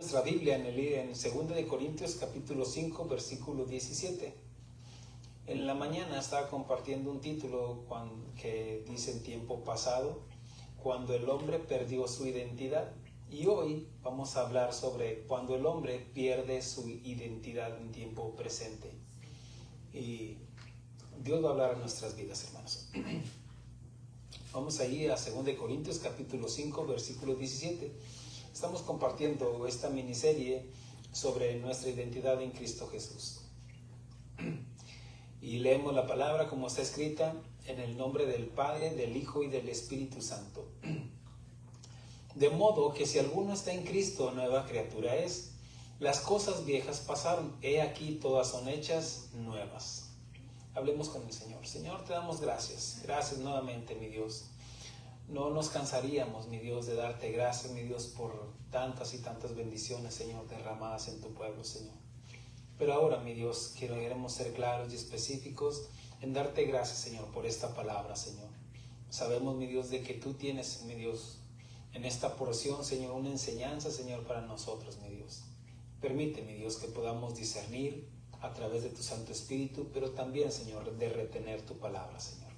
Nuestra Biblia en 2 de Corintios capítulo 5 versículo 17. En la mañana estaba compartiendo un título que dice en tiempo pasado, cuando el hombre perdió su identidad. Y hoy vamos a hablar sobre cuando el hombre pierde su identidad en tiempo presente. Y Dios va a hablar a nuestras vidas, hermanos. Vamos ahí a 2 de Corintios capítulo 5 versículo 17. Estamos compartiendo esta miniserie sobre nuestra identidad en Cristo Jesús. Y leemos la palabra como está escrita en el nombre del Padre, del Hijo y del Espíritu Santo. De modo que si alguno está en Cristo, nueva criatura es. Las cosas viejas pasaron, he aquí todas son hechas nuevas. Hablemos con el Señor. Señor, te damos gracias. Gracias nuevamente, mi Dios. No nos cansaríamos, mi Dios, de darte gracias, mi Dios, por tantas y tantas bendiciones, Señor, derramadas en tu pueblo, Señor. Pero ahora, mi Dios, queremos ser claros y específicos en darte gracias, Señor, por esta palabra, Señor. Sabemos, mi Dios, de que tú tienes, mi Dios, en esta porción, Señor, una enseñanza, Señor, para nosotros, mi Dios. Permite, mi Dios, que podamos discernir a través de tu Santo Espíritu, pero también, Señor, de retener tu palabra, Señor.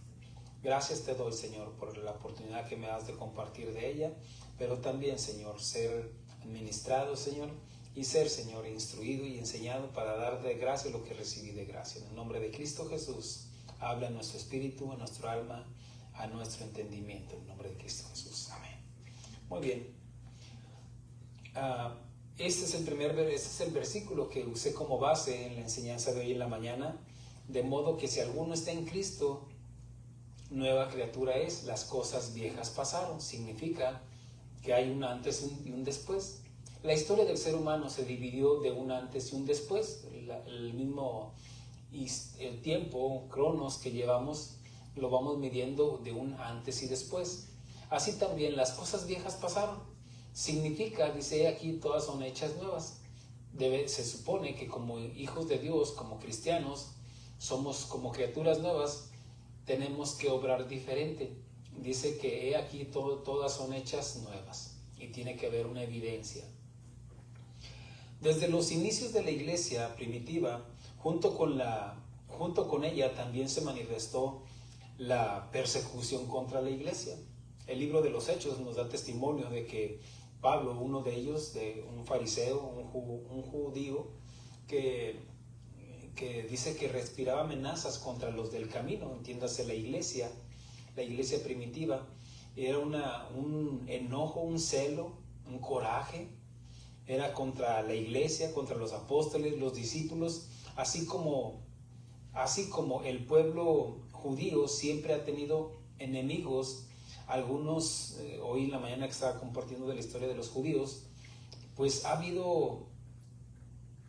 Gracias te doy, Señor, por la oportunidad que me das de compartir de ella, pero también, Señor, ser administrado, Señor, y ser, Señor, instruido y enseñado para dar de gracia lo que recibí de gracia. En el nombre de Cristo Jesús, habla a nuestro espíritu, a nuestro alma, a nuestro entendimiento. En el nombre de Cristo Jesús. Amén. Muy bien. Este es el versículo que usé como base en la enseñanza de hoy en la mañana. De modo que si alguno está en Cristo, nueva criatura es, las cosas viejas pasaron. Significa que hay un antes y un después. La historia del ser humano se dividió de un antes y un después. El tiempo, cronos que llevamos, lo vamos midiendo de un antes y después. Así también las cosas viejas pasaron. Significa, dice aquí, todas son hechas nuevas. Se supone que como hijos de Dios, como cristianos, somos como criaturas nuevas, tenemos que obrar diferente. Dice que he aquí todas son hechas nuevas y tiene que haber una evidencia. Desde los inicios de la iglesia primitiva, junto con ella también se manifestó la persecución contra la iglesia. El libro de los Hechos nos da testimonio de que Pablo, uno de ellos, de un fariseo, un judío, que dice que respiraba amenazas contra los del camino, entiéndase la iglesia primitiva, era un enojo, un celo, un coraje, era contra la iglesia, contra los apóstoles, los discípulos, así como el pueblo judío siempre ha tenido enemigos. Algunos, hoy en la mañana que estaba compartiendo de la historia de los judíos, pues ha habido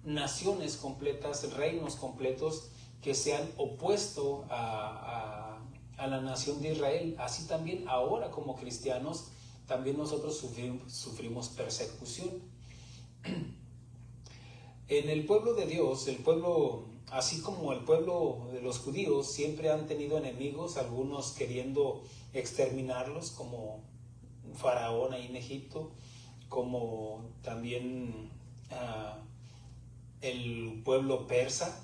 naciones completas, reinos completos que se han opuesto a la nación de Israel. Así también ahora como cristianos, también nosotros sufrimos persecución. En el pueblo de Dios, así como el pueblo de los judíos, siempre han tenido enemigos, algunos queriendo exterminarlos, como Faraón ahí en Egipto, como también el pueblo persa,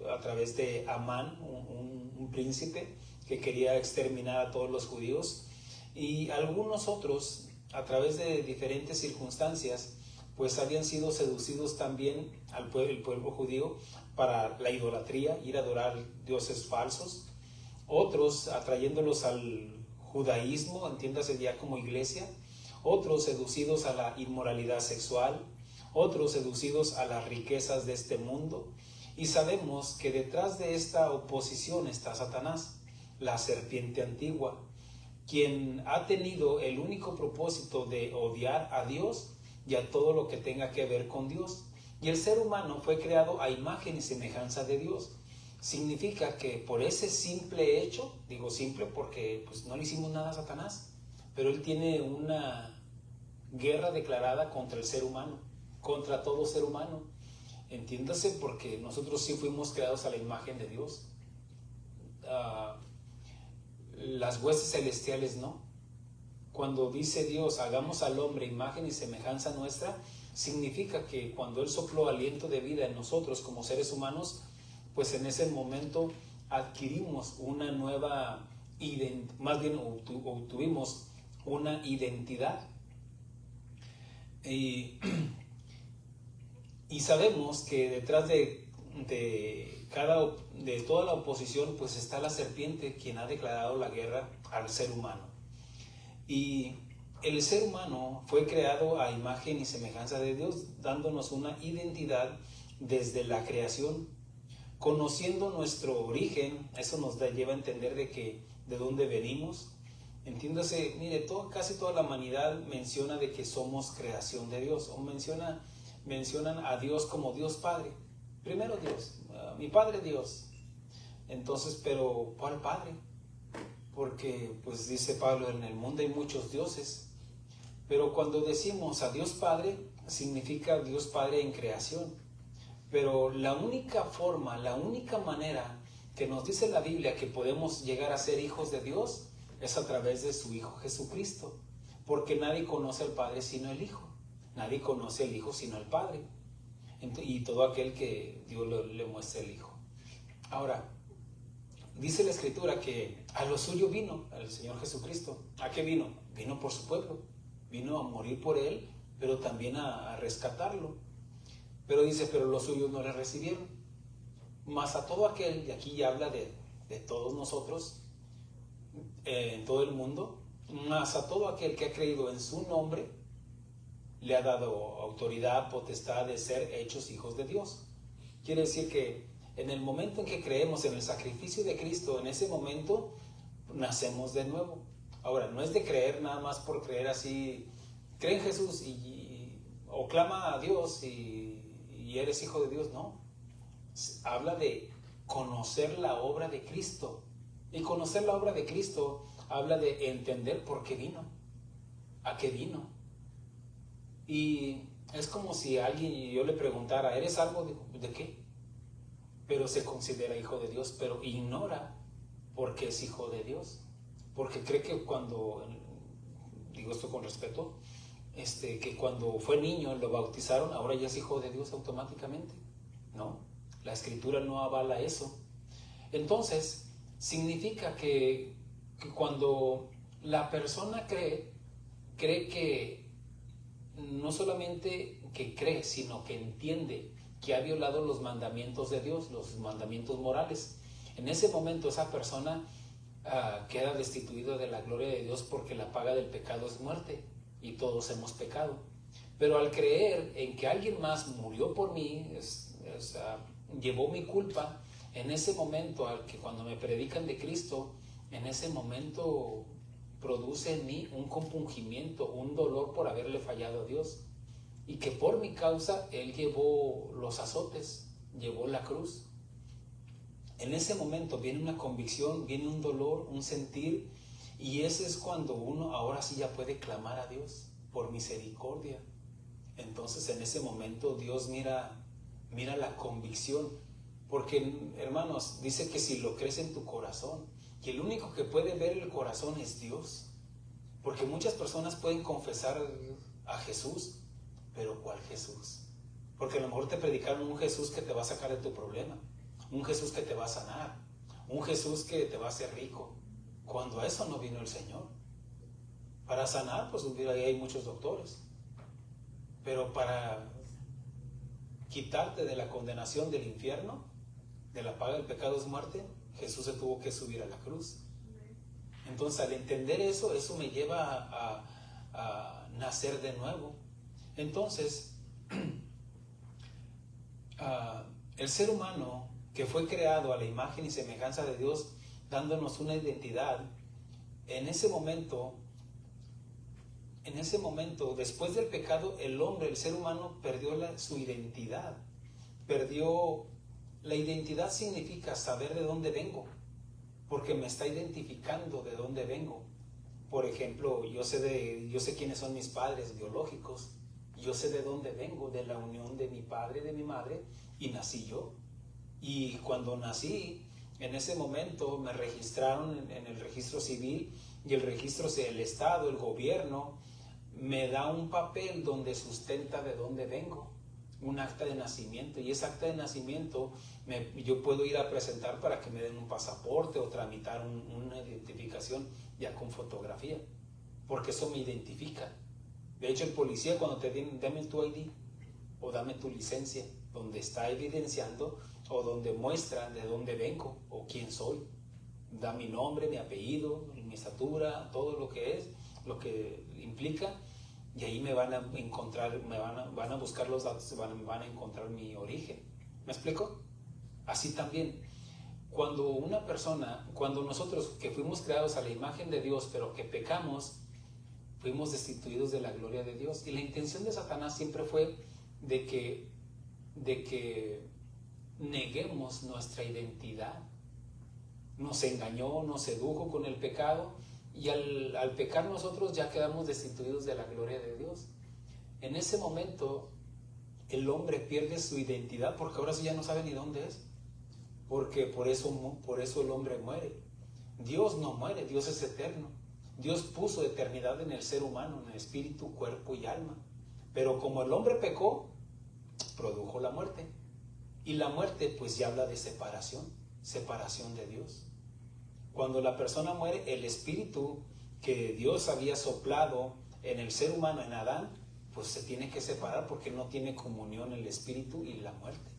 a través de Amán, un príncipe que quería exterminar a todos los judíos, y algunos otros, a través de diferentes circunstancias, pues habían sido seducidos también el pueblo judío para la idolatría, ir a adorar dioses falsos. Otros atrayéndolos al judaísmo, entiéndase ya como iglesia. Otros seducidos a la inmoralidad sexual. Otros seducidos a las riquezas de este mundo. Y sabemos que detrás de esta oposición está Satanás, la serpiente antigua, quien ha tenido el único propósito de odiar a Dios y a todo lo que tenga que ver con Dios. Y el ser humano fue creado a imagen y semejanza de Dios. Significa que por ese simple hecho, digo simple porque pues no le hicimos nada a Satanás, pero él tiene una guerra declarada contra el ser humano, contra todo ser humano. Entiéndase, porque nosotros sí fuimos creados a la imagen de Dios. Las huestes celestiales no. Cuando dice Dios, hagamos al hombre imagen y semejanza nuestra, significa que cuando Él sopló aliento de vida en nosotros como seres humanos, pues en ese momento adquirimos una nueva más bien obtuvimos una identidad. Y sabemos que detrás de toda la oposición pues está la serpiente, quien ha declarado la guerra al ser humano. Y el ser humano fue creado a imagen y semejanza de Dios, dándonos una identidad desde la creación. Conociendo nuestro origen, eso nos lleva a entender de dónde venimos. Entiéndase, mire, casi toda la humanidad menciona de que somos creación de Dios, o mencionan a Dios como Dios Padre. Primero Dios, mi Padre Dios. Entonces, pero ¿cuál Padre? Porque, pues dice Pablo, en el mundo hay muchos dioses. Pero cuando decimos a Dios Padre, significa Dios Padre en creación. Pero la única forma, la única manera que nos dice la Biblia que podemos llegar a ser hijos de Dios es a través de su Hijo Jesucristo. Porque nadie conoce al Padre sino el Hijo. Nadie conoce al Hijo sino el Padre. Y todo aquel que Dios le muestra el Hijo. Ahora, dice la Escritura que a lo suyo vino el Señor Jesucristo. ¿A qué vino? Vino por su pueblo. Vino a morir por él, pero también a rescatarlo. Pero dice, pero los suyos no le recibieron. Mas a todo aquel, y aquí ya habla de todos nosotros, en todo el mundo, mas a todo aquel que ha creído en su nombre, le ha dado autoridad, potestad de ser hechos hijos de Dios. Quiere decir que en el momento en que creemos en el sacrificio de Cristo, en ese momento nacemos de nuevo. Ahora, no es de creer nada más por creer así, cree en Jesús o clama a Dios y eres hijo de Dios, no. Habla de conocer la obra de Cristo. Y conocer la obra de Cristo habla de entender por qué vino, a qué vino. Y es como si yo le preguntara, ¿eres algo de qué? Pero se considera hijo de Dios, pero ignora por qué es hijo de Dios. Porque cree que digo esto con respeto, que cuando fue niño lo bautizaron, ahora ya es hijo de Dios automáticamente. No, la Escritura no avala eso. Entonces, significa que cuando la persona cree que no solamente que cree, sino que entiende que ha violado los mandamientos de Dios, los mandamientos morales. En ese momento esa persona queda destituido de la gloria de Dios, porque la paga del pecado es muerte y todos hemos pecado. Pero al creer en que alguien más murió por mí, llevó mi culpa, en ese momento, cuando me predican de Cristo, en ese momento produce en mí un compungimiento, un dolor por haberle fallado a Dios, y que por mi causa Él llevó los azotes, llevó la cruz. En ese momento viene una convicción, viene un dolor, un sentir, y ese es cuando uno ahora sí ya puede clamar a Dios por misericordia. Entonces en ese momento Dios mira la convicción, porque, hermanos, dice que si lo crees en tu corazón, y el único que puede ver el corazón es Dios. Porque muchas personas pueden confesar a Jesús, pero ¿cuál Jesús? Porque a lo mejor te predicaron un Jesús que te va a sacar de tu problema, un Jesús que te va a sanar, un Jesús que te va a hacer rico, cuando a eso no vino el Señor. Para sanar, pues ahí hay muchos doctores, pero para quitarte de la condenación del infierno, de la paga del pecado es muerte, Jesús se tuvo que subir a la cruz. Entonces, al entender eso me lleva a nacer de nuevo. Entonces, el ser humano que fue creado a la imagen y semejanza de Dios, dándonos una identidad, en ese momento, después del pecado, el ser humano perdió su identidad. La identidad significa saber de dónde vengo, porque me está identificando de dónde vengo. Por ejemplo, yo sé quiénes son mis padres biológicos, yo sé de dónde vengo, de la unión de mi padre y de mi madre, y nací yo. Y cuando nací, en ese momento me registraron en el registro civil, y el registro del Estado, el gobierno, me da un papel donde sustenta de dónde vengo, un acta de nacimiento, y ese acta de nacimiento yo puedo ir a presentar para que me den un pasaporte o tramitar una identificación ya con fotografía, porque eso me identifica. De hecho, el policía cuando te dice dame tu ID o dame tu licencia, donde está evidenciando o donde muestra de dónde vengo o quién soy, da mi nombre, mi apellido, mi estatura, todo lo que es, lo que implica, y ahí me van a encontrar, van a buscar los datos, van a encontrar mi origen. ¿Me explico? Así también, cuando una persona, cuando nosotros que fuimos creados a la imagen de Dios, pero que pecamos, fuimos destituidos de la gloria de Dios. Y la intención de Satanás siempre fue de que neguemos nuestra identidad. Nos engañó, nos sedujo con el pecado, y al pecar nosotros ya quedamos destituidos de la gloria de Dios. En ese momento el hombre pierde su identidad, porque ahora sí ya no sabe ni dónde es, porque por eso el hombre muere. Dios no muere, Dios es eterno. Dios puso eternidad en el ser humano, en el espíritu, cuerpo y alma, pero como el hombre pecó, produjo la muerte, y la muerte pues ya habla de separación de Dios. Cuando la persona muere, el espíritu que Dios había soplado en el ser humano, en Adán, pues se tiene que separar, porque no tiene comunión el espíritu y la muerte.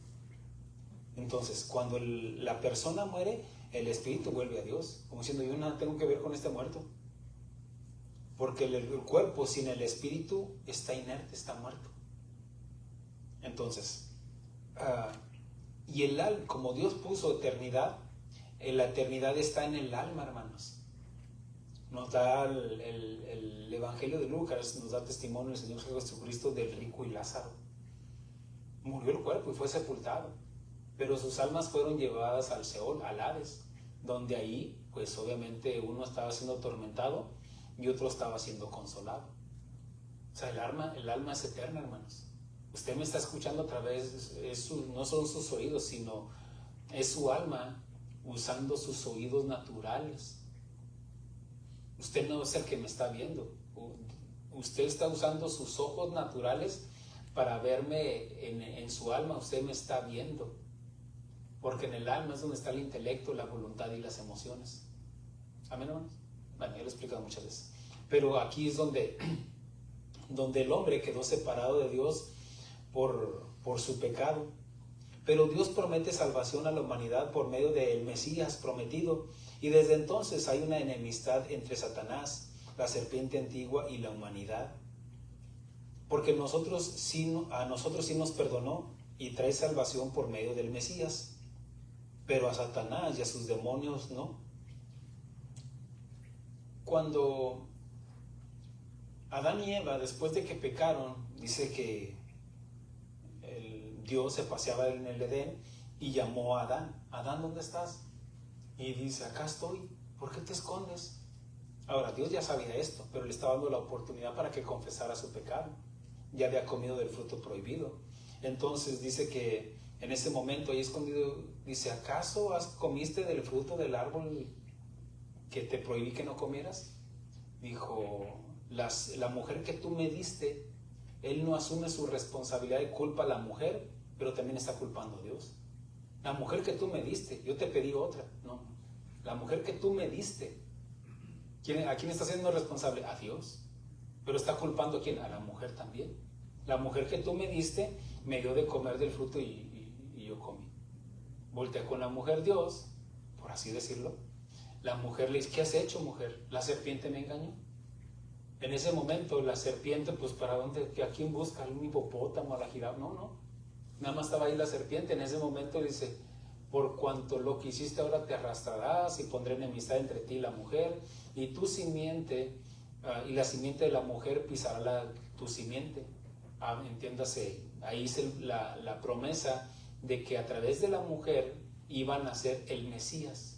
Entonces, cuando la persona muere, el espíritu vuelve a Dios, como diciendo, yo nada tengo que ver con este muerto, porque el cuerpo sin el espíritu está inerte, está muerto. Entonces, y el alma, como Dios puso eternidad, la eternidad está en el alma, hermanos. Nos da el Evangelio de Lucas, nos da testimonio el Señor Jesucristo del rico y Lázaro. Murió el cuerpo y fue sepultado, pero sus almas fueron llevadas al Seol, al Hades, donde ahí, pues obviamente uno estaba siendo atormentado y otro estaba siendo consolado. O sea, el alma es eterna, hermanos. Usted me está escuchando a través, no son sus oídos, sino es su alma usando sus oídos naturales. Usted no es el que me está viendo. Usted está usando sus ojos naturales para verme en su alma. Usted me está viendo. Porque en el alma es donde está el intelecto, la voluntad y las emociones. ¿Amén, hermanos? Bueno, ya lo he explicado muchas veces. Pero aquí es donde el hombre quedó separado de Dios por su pecado. Pero Dios promete salvación a la humanidad por medio del Mesías prometido, y desde entonces hay una enemistad entre Satanás, la serpiente antigua, y la humanidad. Porque a nosotros sí nos perdonó y trae salvación por medio del Mesías, pero a Satanás y a sus demonios no. Cuando Adán y Eva, después de que pecaron, dice que Dios se paseaba en el Edén y llamó a Adán. Adán, ¿dónde estás? Y dice, acá estoy. ¿Por qué te escondes? Ahora, Dios ya sabía esto, pero le estaba dando la oportunidad para que confesara su pecado. Ya había comido del fruto prohibido. Entonces dice que en ese momento ahí escondido, dice, ¿acaso comiste del fruto del árbol que te prohibí que no comieras? Dijo, la mujer que tú me diste, él no asume su responsabilidad y culpa a la mujer, pero también está culpando a Dios. La mujer que tú me diste, yo te pedí otra, no. La mujer que tú me diste, ¿a quién está siendo responsable? A Dios. Pero está culpando a quién, a la mujer también. La mujer que tú me diste me dio de comer del fruto y yo comí. Voltea con la mujer Dios, por así decirlo. La mujer le dice, ¿qué has hecho, mujer? La serpiente me engañó. En ese momento la serpiente, pues ¿para dónde? ¿A quién busca? ¿A un hipopótamo, a la jirafa? No. Nada más estaba ahí la serpiente. En ese momento dice, por cuanto lo que hiciste ahora te arrastrarás y pondré enemistad entre ti y la mujer, y tu simiente y la simiente de la mujer pisará tu simiente. Entiéndase, ahí hice la promesa de que a través de la mujer iban a ser el Mesías.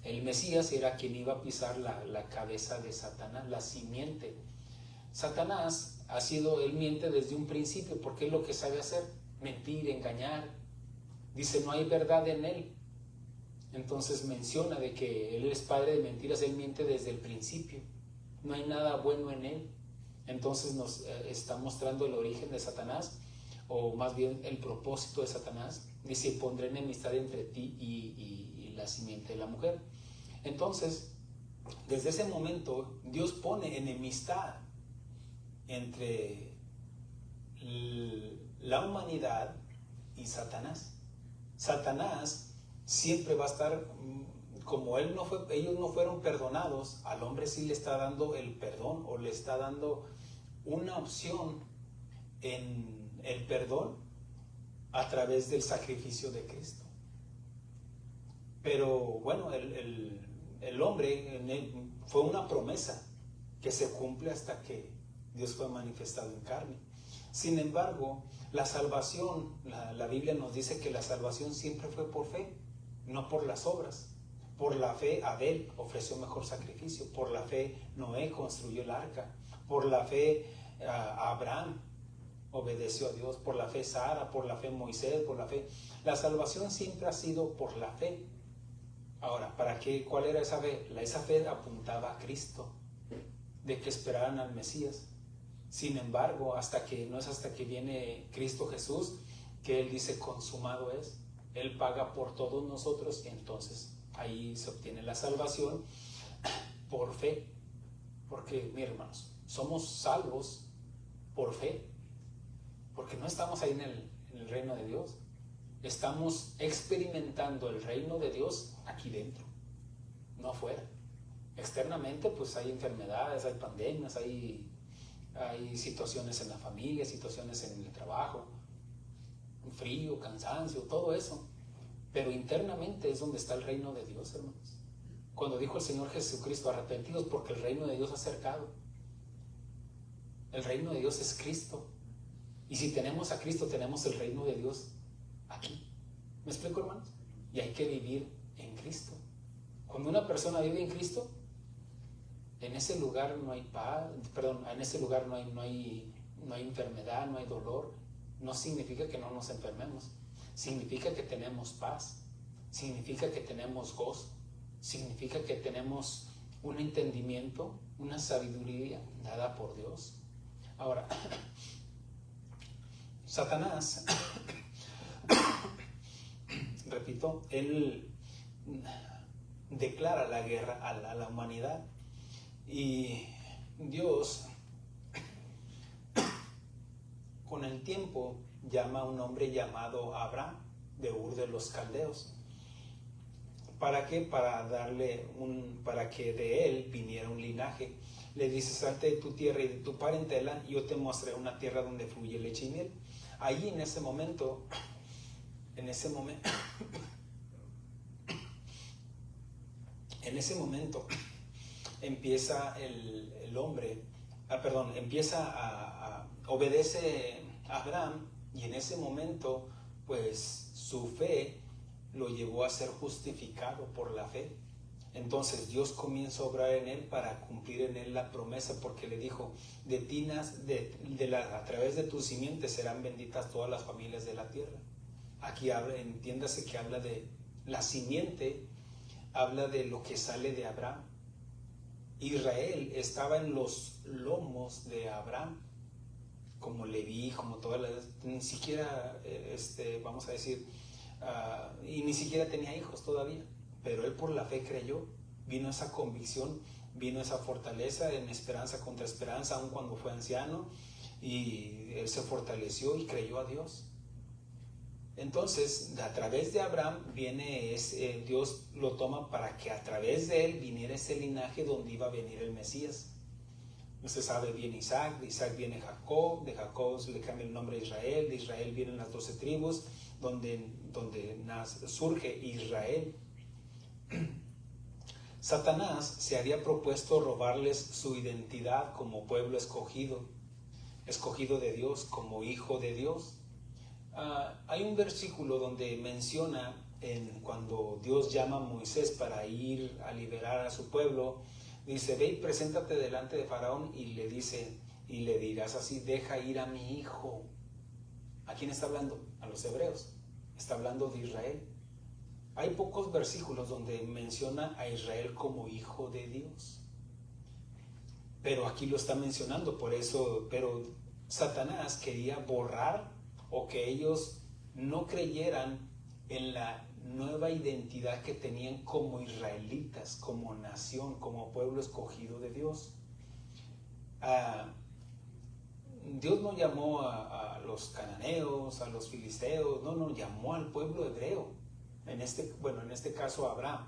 El Mesías era quien iba a pisar la cabeza de Satanás, la simiente. Satanás él miente desde un principio, porque es lo que sabe hacer, mentir, engañar. Dice, no hay verdad en él. Entonces menciona de que él es padre de mentiras, él miente desde el principio. No hay nada bueno en él. Entonces nos está mostrando el origen de Satanás, o más bien el propósito de Satanás. Dice, pondré enemistad entre ti y la simiente de la mujer. Entonces, desde ese momento, Dios pone enemistad entre la humanidad y Satanás. Satanás siempre va a estar, como ellos no fueron perdonados, al hombre sí le está dando el perdón, o le está dando una opción en el perdón a través del sacrificio de Cristo. Pero bueno, el hombre fue una promesa que se cumple hasta que Dios fue manifestado en carne. Sin embargo, la salvación, la Biblia nos dice que la salvación siempre fue por fe, no por las obras. Por la fe Abel ofreció mejor sacrificio, por la fe Noé construyó el arca, por la fe Abraham obedeció a Dios, por la fe Sara, por la fe Moisés, por la fe. La salvación siempre ha sido por la fe. Ahora, ¿para qué? ¿Cuál era esa fe? Esa fe apuntaba a Cristo, de que esperaran al Mesías. Sin embargo, no es hasta que viene Cristo Jesús que Él dice consumado es. Él paga por todos nosotros, y entonces ahí se obtiene la salvación por fe. Porque, mis hermanos, somos salvos por fe, porque no estamos ahí en el reino de Dios. Estamos experimentando el reino de Dios aquí dentro, no afuera. Externamente pues hay enfermedades, hay pandemias, hay situaciones en la familia, situaciones en el trabajo, frío, cansancio, todo eso. Pero internamente es donde está el reino de Dios, hermanos. Cuando dijo el Señor Jesucristo, arrepentidos porque el reino de Dios ha acercado. El reino de Dios es Cristo. Y si tenemos a Cristo, tenemos el reino de Dios aquí. ¿Me explico, hermanos? Y hay que vivir en Cristo. Cuando una persona vive en Cristo, en ese lugar no hay paz, en ese lugar no hay enfermedad, no hay dolor. No significa que no nos enfermemos. Significa que tenemos paz. Significa que tenemos gozo. Significa que tenemos un entendimiento, una sabiduría dada por Dios. Ahora, Satanás, repito, él declara la guerra a la humanidad, y Dios con el tiempo llama a un hombre llamado Abraham de Ur de los Caldeos. ¿Para qué? Para que de él viniera un linaje. Le dice, salte de tu tierra y de tu parentela, y yo te mostraré una tierra donde fluye leche y miel. Allí en ese momento empieza el hombre, obedece a Abraham, y en ese momento pues su fe lo llevó a ser justificado por la fe. Entonces Dios comienza a obrar en él para cumplir en él la promesa, porque le dijo, a través de tu simiente serán benditas todas las familias de la tierra. Aquí entiéndase que habla de la simiente, habla de lo que sale de Abraham. Israel estaba en los lomos de Abraham, como Leví, como todas las, ni siquiera, vamos a decir, y ni siquiera tenía hijos todavía. Pero él por la fe creyó, vino esa convicción, vino esa fortaleza en esperanza contra esperanza, aun cuando fue anciano, y él se fortaleció y creyó a Dios. Entonces, a través de Abraham Dios lo toma para que a través de él viniera ese linaje donde iba a venir el Mesías. Usted sabe, viene Isaac, de Isaac viene Jacob, de Jacob se le cambia el nombre a Israel, de Israel vienen las 12 tribus, donde surge Israel. Satanás se había propuesto robarles su identidad como pueblo escogido de Dios, como hijo de Dios. Hay un versículo donde menciona cuando Dios llama a Moisés para ir a liberar a su pueblo, dice, ve y preséntate delante de Faraón, y le dice, y le dirás así, deja ir a mi hijo. ¿A quién está hablando? A los hebreos. Está hablando de Israel. Hay pocos versículos donde menciona a Israel como hijo de Dios. pero aquí lo está mencionando, por eso, pero Satanás quería borrar o que ellos no creyeran en la nueva identidad que tenían como israelitas, como nación, como pueblo escogido de Dios. Dios no llamó a los cananeos, a los filisteos, no, llamó al pueblo hebreo, en este caso a Abraham.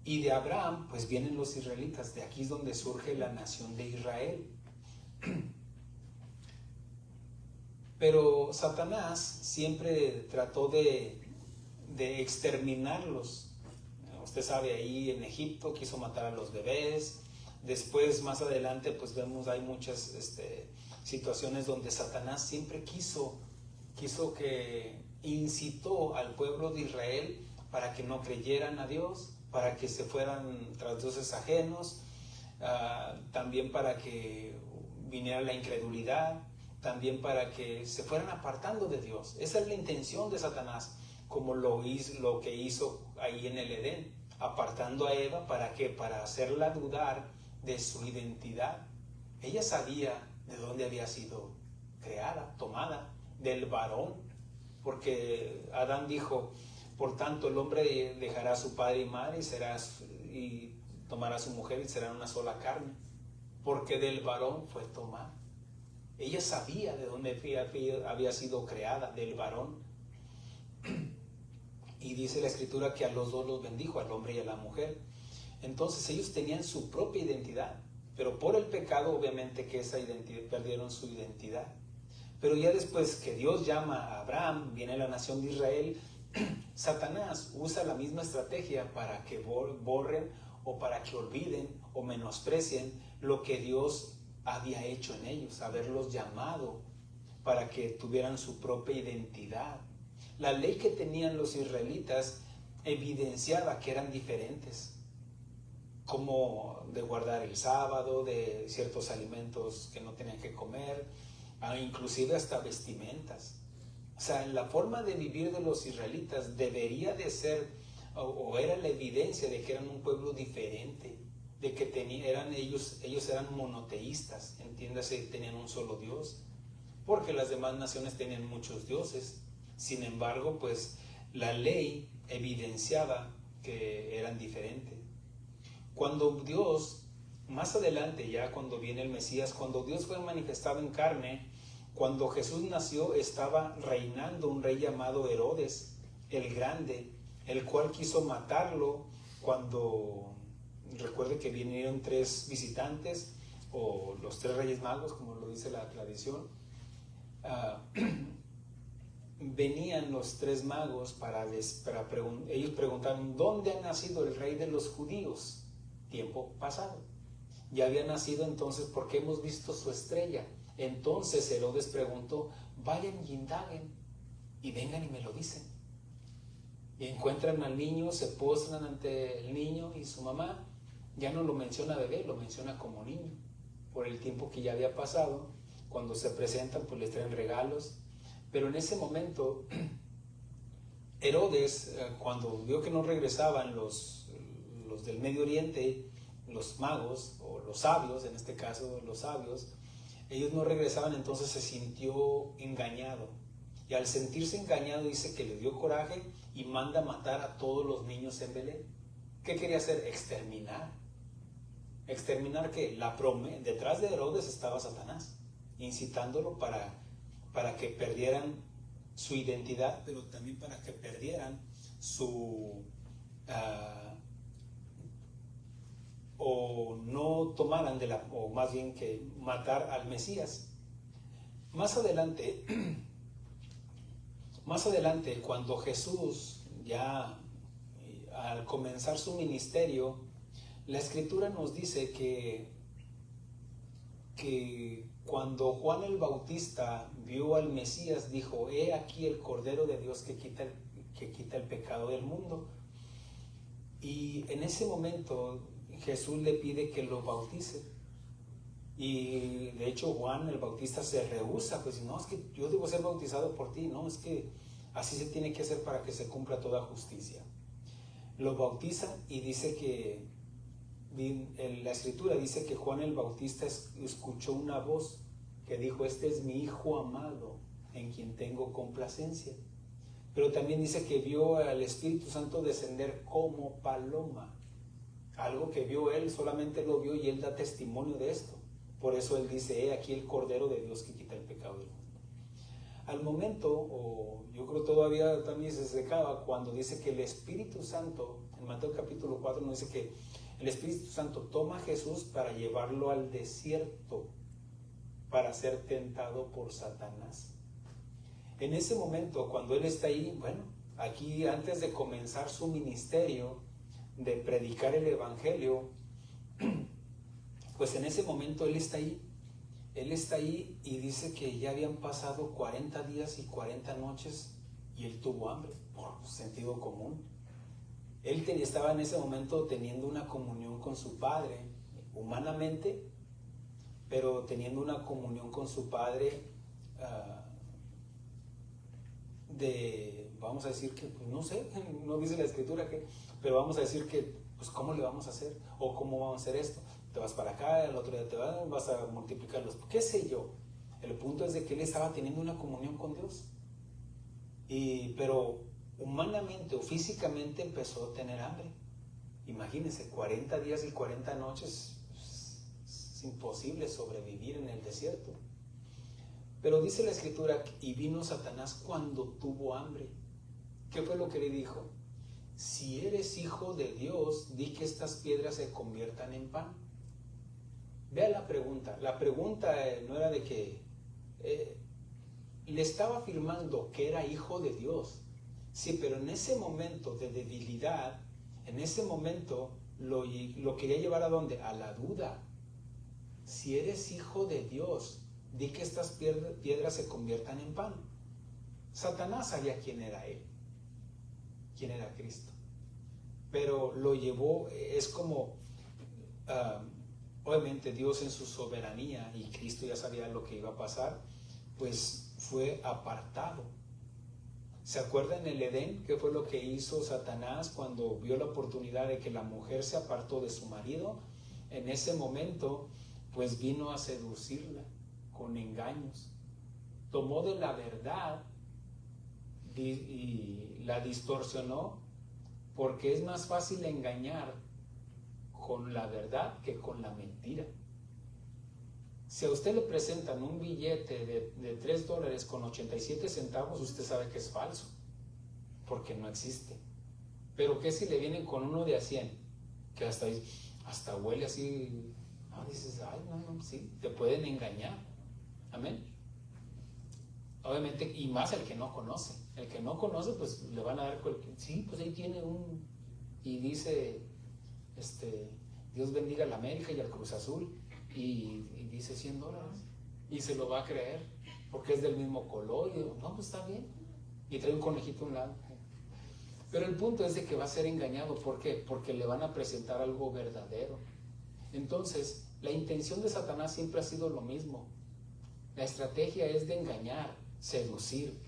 Y de Abraham pues vienen los israelitas, de aquí es donde surge la nación de Israel. Pero Satanás siempre trató de exterminarlos. Usted sabe, ahí en Egipto quiso matar a los bebés. Después, más adelante, pues vemos, hay muchas situaciones donde Satanás siempre quiso que incitó al pueblo de Israel para que no creyeran a Dios, para que se fueran tras dioses ajenos, también para que viniera la incredulidad, también para que se fueran apartando de Dios. Esa es la intención de Satanás, como lo que hizo ahí en el Edén, apartando a Eva. ¿Para qué? Para hacerla dudar de su identidad. Ella sabía de dónde había sido creada, tomada, del varón, porque Adán dijo: por tanto el hombre dejará a su padre y madre y tomará a su mujer y serán una sola carne, porque del varón fue tomada. Ella sabía de dónde había sido creada, del varón. Y dice la Escritura que a los dos los bendijo, al hombre y a la mujer. Entonces ellos tenían su propia identidad, pero por el pecado obviamente que esa identidad, perdieron su identidad. Pero ya después que Dios llama a Abraham, viene la nación de Israel, Satanás usa la misma estrategia para que borren o para que olviden o menosprecien lo que Dios había hecho en ellos, haberlos llamado para que tuvieran su propia identidad. La ley que tenían los israelitas evidenciaba que eran diferentes, como de guardar el sábado, de ciertos alimentos que no tenían que comer, inclusive hasta vestimentas. O sea, la forma de vivir de los israelitas debería de ser, o era la evidencia de que eran un pueblo diferente, de que ellos eran monoteístas, entiéndase, tenían un solo Dios, porque las demás naciones tenían muchos dioses. Sin embargo, pues la ley evidenciaba que eran diferentes. Cuando Dios, más adelante ya cuando viene el Mesías, cuando Dios fue manifestado en carne, cuando Jesús nació, estaba reinando un rey llamado Herodes el Grande, el cual quiso matarlo cuando, recuerde que vinieron 3 visitantes, o los 3 reyes magos, como lo dice la tradición. Venían los 3 magos ellos preguntaron: ¿dónde ha nacido el rey de los judíos? Tiempo pasado. Ya había nacido entonces porque hemos visto su estrella. Entonces Herodes preguntó: vayan y indaguen y vengan y me lo dicen. Y encuentran al niño, se postran ante el niño y su mamá. Ya no lo menciona bebé, lo menciona como niño, por el tiempo que ya había pasado. Cuando se presentan, pues les traen regalos. Pero en ese momento, Herodes, cuando vio que no regresaban los del Medio Oriente, los magos, o los sabios, en este caso los sabios, ellos no regresaban, entonces se sintió engañado. Y al sentirse engañado, dice que le dio coraje y manda matar a todos los niños en Belén. ¿Qué quería hacer? Exterminar. ¿Exterminar qué? Detrás de Herodes estaba Satanás, incitándolo para que perdieran su identidad, pero también para que perdieran o no tomaran o más bien que matar al Mesías. Más adelante, cuando Jesús ya al comenzar su ministerio, la Escritura nos dice que cuando Juan el Bautista vio al Mesías, dijo: he aquí el Cordero de Dios que quita el pecado del mundo. Y en ese momento Jesús le pide que lo bautice. Y de hecho Juan el Bautista se rehúsa, pues no, es que yo debo ser bautizado por ti, no, es que así se tiene que hacer para que se cumpla toda justicia. Lo bautiza y dice que la escritura dice que Juan el Bautista escuchó una voz que dijo: este es mi hijo amado, en quien tengo complacencia. Pero también dice que vio al Espíritu Santo descender como paloma. Algo que vio él, solamente lo vio, y él da testimonio de esto. Por eso él dice: he aquí el Cordero de Dios que quita el pecado del mundo. Al momento, o yo creo todavía también se secaba, cuando dice que el Espíritu Santo, en Mateo capítulo 4 nos dice que el Espíritu Santo toma a Jesús para llevarlo al desierto para ser tentado por Satanás. En ese momento, cuando él está ahí, bueno, aquí antes de comenzar su ministerio de predicar el evangelio, pues en ese momento él está ahí y dice que ya habían pasado 40 días y 40 noches y él tuvo hambre, por sentido común. Él estaba en ese momento teniendo una comunión con su Padre, humanamente, pero teniendo una comunión con su Padre vamos a decir que, pues no sé, no dice la escritura que, pero vamos a decir que, pues ¿cómo le vamos a hacer? ¿O cómo vamos a hacer esto? Te vas para acá, el otro día vas a multiplicarlos, qué sé yo. El punto es de que él estaba teniendo una comunión con Dios. Pero humanamente o físicamente empezó a tener hambre. Imagínense, 40 días y 40 noches, es imposible sobrevivir en el desierto. Pero dice la escritura: y vino Satanás cuando tuvo hambre. ¿Qué fue lo que le dijo? Si eres hijo de Dios, di que estas piedras se conviertan en pan. Vea la pregunta. La pregunta no era de que le estaba afirmando que era hijo de Dios. Sí, pero en ese momento de debilidad, en ese momento lo quería llevar ¿a dónde? A la duda. Si eres hijo de Dios, di que estas piedras se conviertan en pan. Satanás sabía quién era él, quién era Cristo, pero lo llevó, es como, obviamente Dios en su soberanía, y Cristo ya sabía lo que iba a pasar, pues fue apartado. ¿Se acuerdan en el Edén qué fue lo que hizo Satanás cuando vio la oportunidad de que la mujer se apartó de su marido? En ese momento, pues vino a seducirla con engaños. Tomó de la verdad y la distorsionó, porque es más fácil engañar con la verdad que con la mentira. Si a usted le presentan un billete de $3 con 87 centavos, usted sabe que es falso, porque no existe. Pero ¿qué si le vienen con uno de a 100? Que hasta huele así, dices, ay, no, sí, te pueden engañar. Amén. Obviamente, y más el que no conoce. El que no conoce, pues le van a dar sí, pues ahí tiene y dice, Dios bendiga a la América y al Cruz Azul, y dice $100, y se lo va a creer, porque es del mismo color, y digo, no, pues está bien, y trae un conejito a un lado. Pero el punto es de que va a ser engañado. ¿Por qué? Porque le van a presentar algo verdadero. Entonces, la intención de Satanás siempre ha sido lo mismo. La estrategia es de engañar, seducir.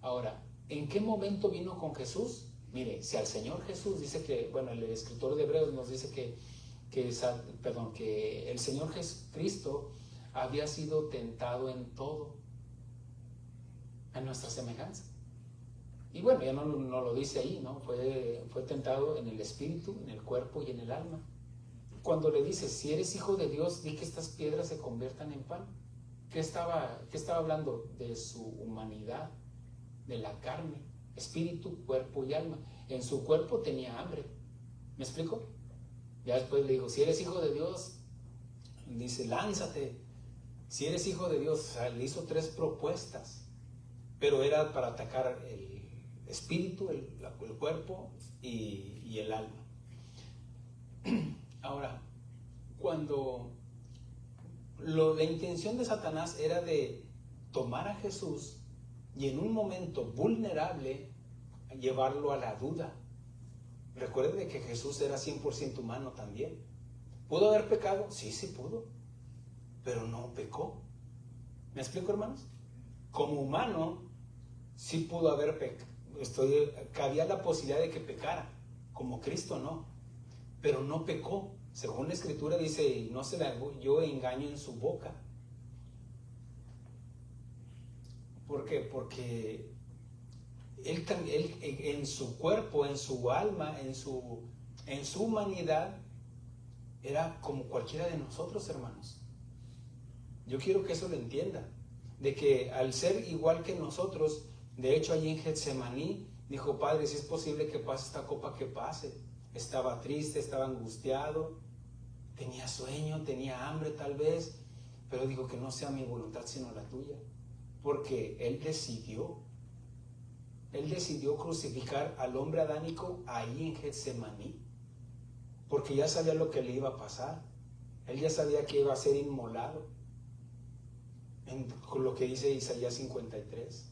Ahora, ¿en qué momento vino con Jesús? Mire, si al Señor Jesús dice que, bueno, el escritor de Hebreos nos dice que el Señor Jesucristo había sido tentado en todo, a nuestra semejanza. Y bueno, ya no lo dice ahí, ¿no? Fue tentado en el espíritu, en el cuerpo y en el alma. Cuando le dice, si eres hijo de Dios, di que estas piedras se conviertan en pan. ¿Qué estaba hablando? De su humanidad, de la carne, espíritu, cuerpo y alma. En su cuerpo tenía hambre. ¿Me explico? Ya después le digo, si eres hijo de Dios, dice, lánzate. Si eres hijo de Dios, o sea, le hizo 3 propuestas, pero era para atacar el espíritu, el cuerpo y el alma. Ahora, cuando la intención de Satanás era de tomar a Jesús y en un momento vulnerable llevarlo a la duda. Recuerden que Jesús era 100% humano también. ¿Pudo haber pecado? Sí pudo, pero no pecó. ¿Me explico, hermanos? Como humano, sí pudo haber pecado. Cabía la posibilidad de que pecara, como Cristo no. pero no pecó. Según la Escritura dice, no se le halló engaño en su boca. ¿Por qué? Porque él en su cuerpo, en su alma, en su humanidad, era como cualquiera de nosotros, hermanos. Yo quiero que eso lo entienda, de que al ser igual que nosotros, de hecho allí en Getsemaní, dijo, Padre, si es posible que pase esta copa, que pase. Estaba triste, estaba angustiado, tenía sueño, tenía hambre tal vez, pero dijo que no sea mi voluntad sino la tuya, porque Él decidió crucificar al hombre adánico ahí en Getsemaní, porque ya sabía lo que le iba a pasar. Él ya sabía que iba a ser inmolado, con lo que dice Isaías 53.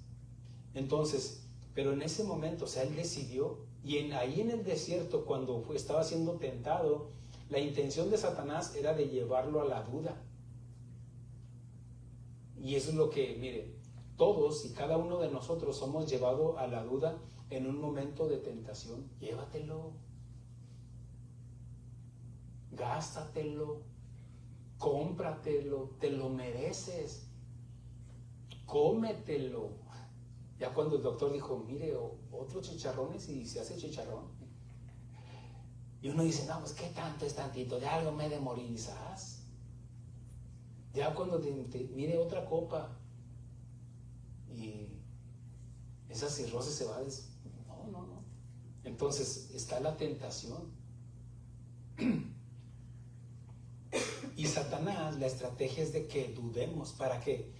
Entonces, pero en ese momento, o sea, Él decidió, y ahí en el desierto, cuando estaba siendo tentado, la intención de Satanás era de llevarlo a la duda. Y eso es lo que, mire, todos y cada uno de nosotros somos llevados a la duda en un momento de tentación. Llévatelo, gástatelo, cómpratelo, te lo mereces, cómetelo. Ya cuando el doctor dijo, mire, otros chicharrones y se hace chicharrón. Y uno dice, no, pues qué tanto es tantito, ya algo me he de morir, quizás. Ya cuando mire otra copa y esa cirrosis se va a no. Entonces está la tentación. Y Satanás, la estrategia es de que dudemos. ¿Para qué?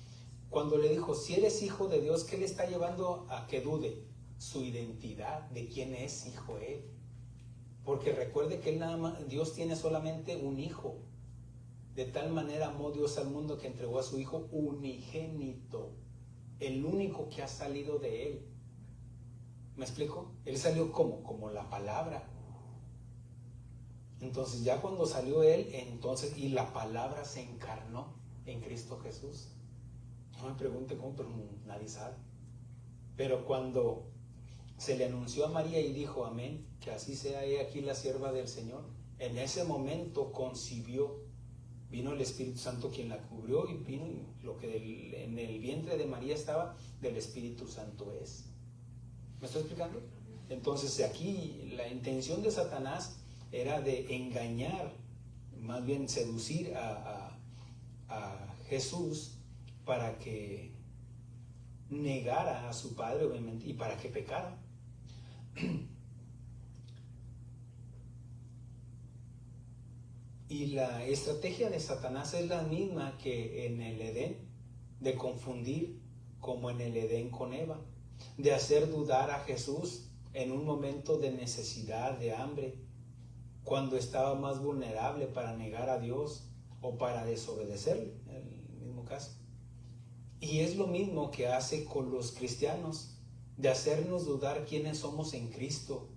Cuando le dijo, si eres hijo de Dios, ¿qué le está llevando a que dude? Su identidad, de quién es hijo él. Porque recuerde que Dios tiene solamente un hijo. De tal manera amó Dios al mundo que entregó a su hijo unigénito, el único que ha salido de él. ¿Me explico? Él salió como la palabra. Entonces ya cuando salió él, y la palabra se encarnó en Cristo Jesús. No me pregunte cómo, pero nadie sabe. Pero cuando se le anunció a María y dijo, amén, que así sea, he aquí la sierva del Señor, en ese momento concibió, vino el Espíritu Santo quien la cubrió, y vino lo que en el vientre de María estaba, del Espíritu Santo es. ¿Me estoy explicando? Entonces aquí la intención de Satanás era de engañar, más bien seducir a Jesús para que negara a su padre, obviamente, y para que pecara. Y la estrategia de Satanás es la misma que en el Edén, de confundir, como en el Edén con Eva, de hacer dudar a Jesús en un momento de necesidad, de hambre, cuando estaba más vulnerable para negar a Dios o para desobedecerle, en el mismo caso. Y es lo mismo que hace con los cristianos, de hacernos dudar quiénes somos en Cristo,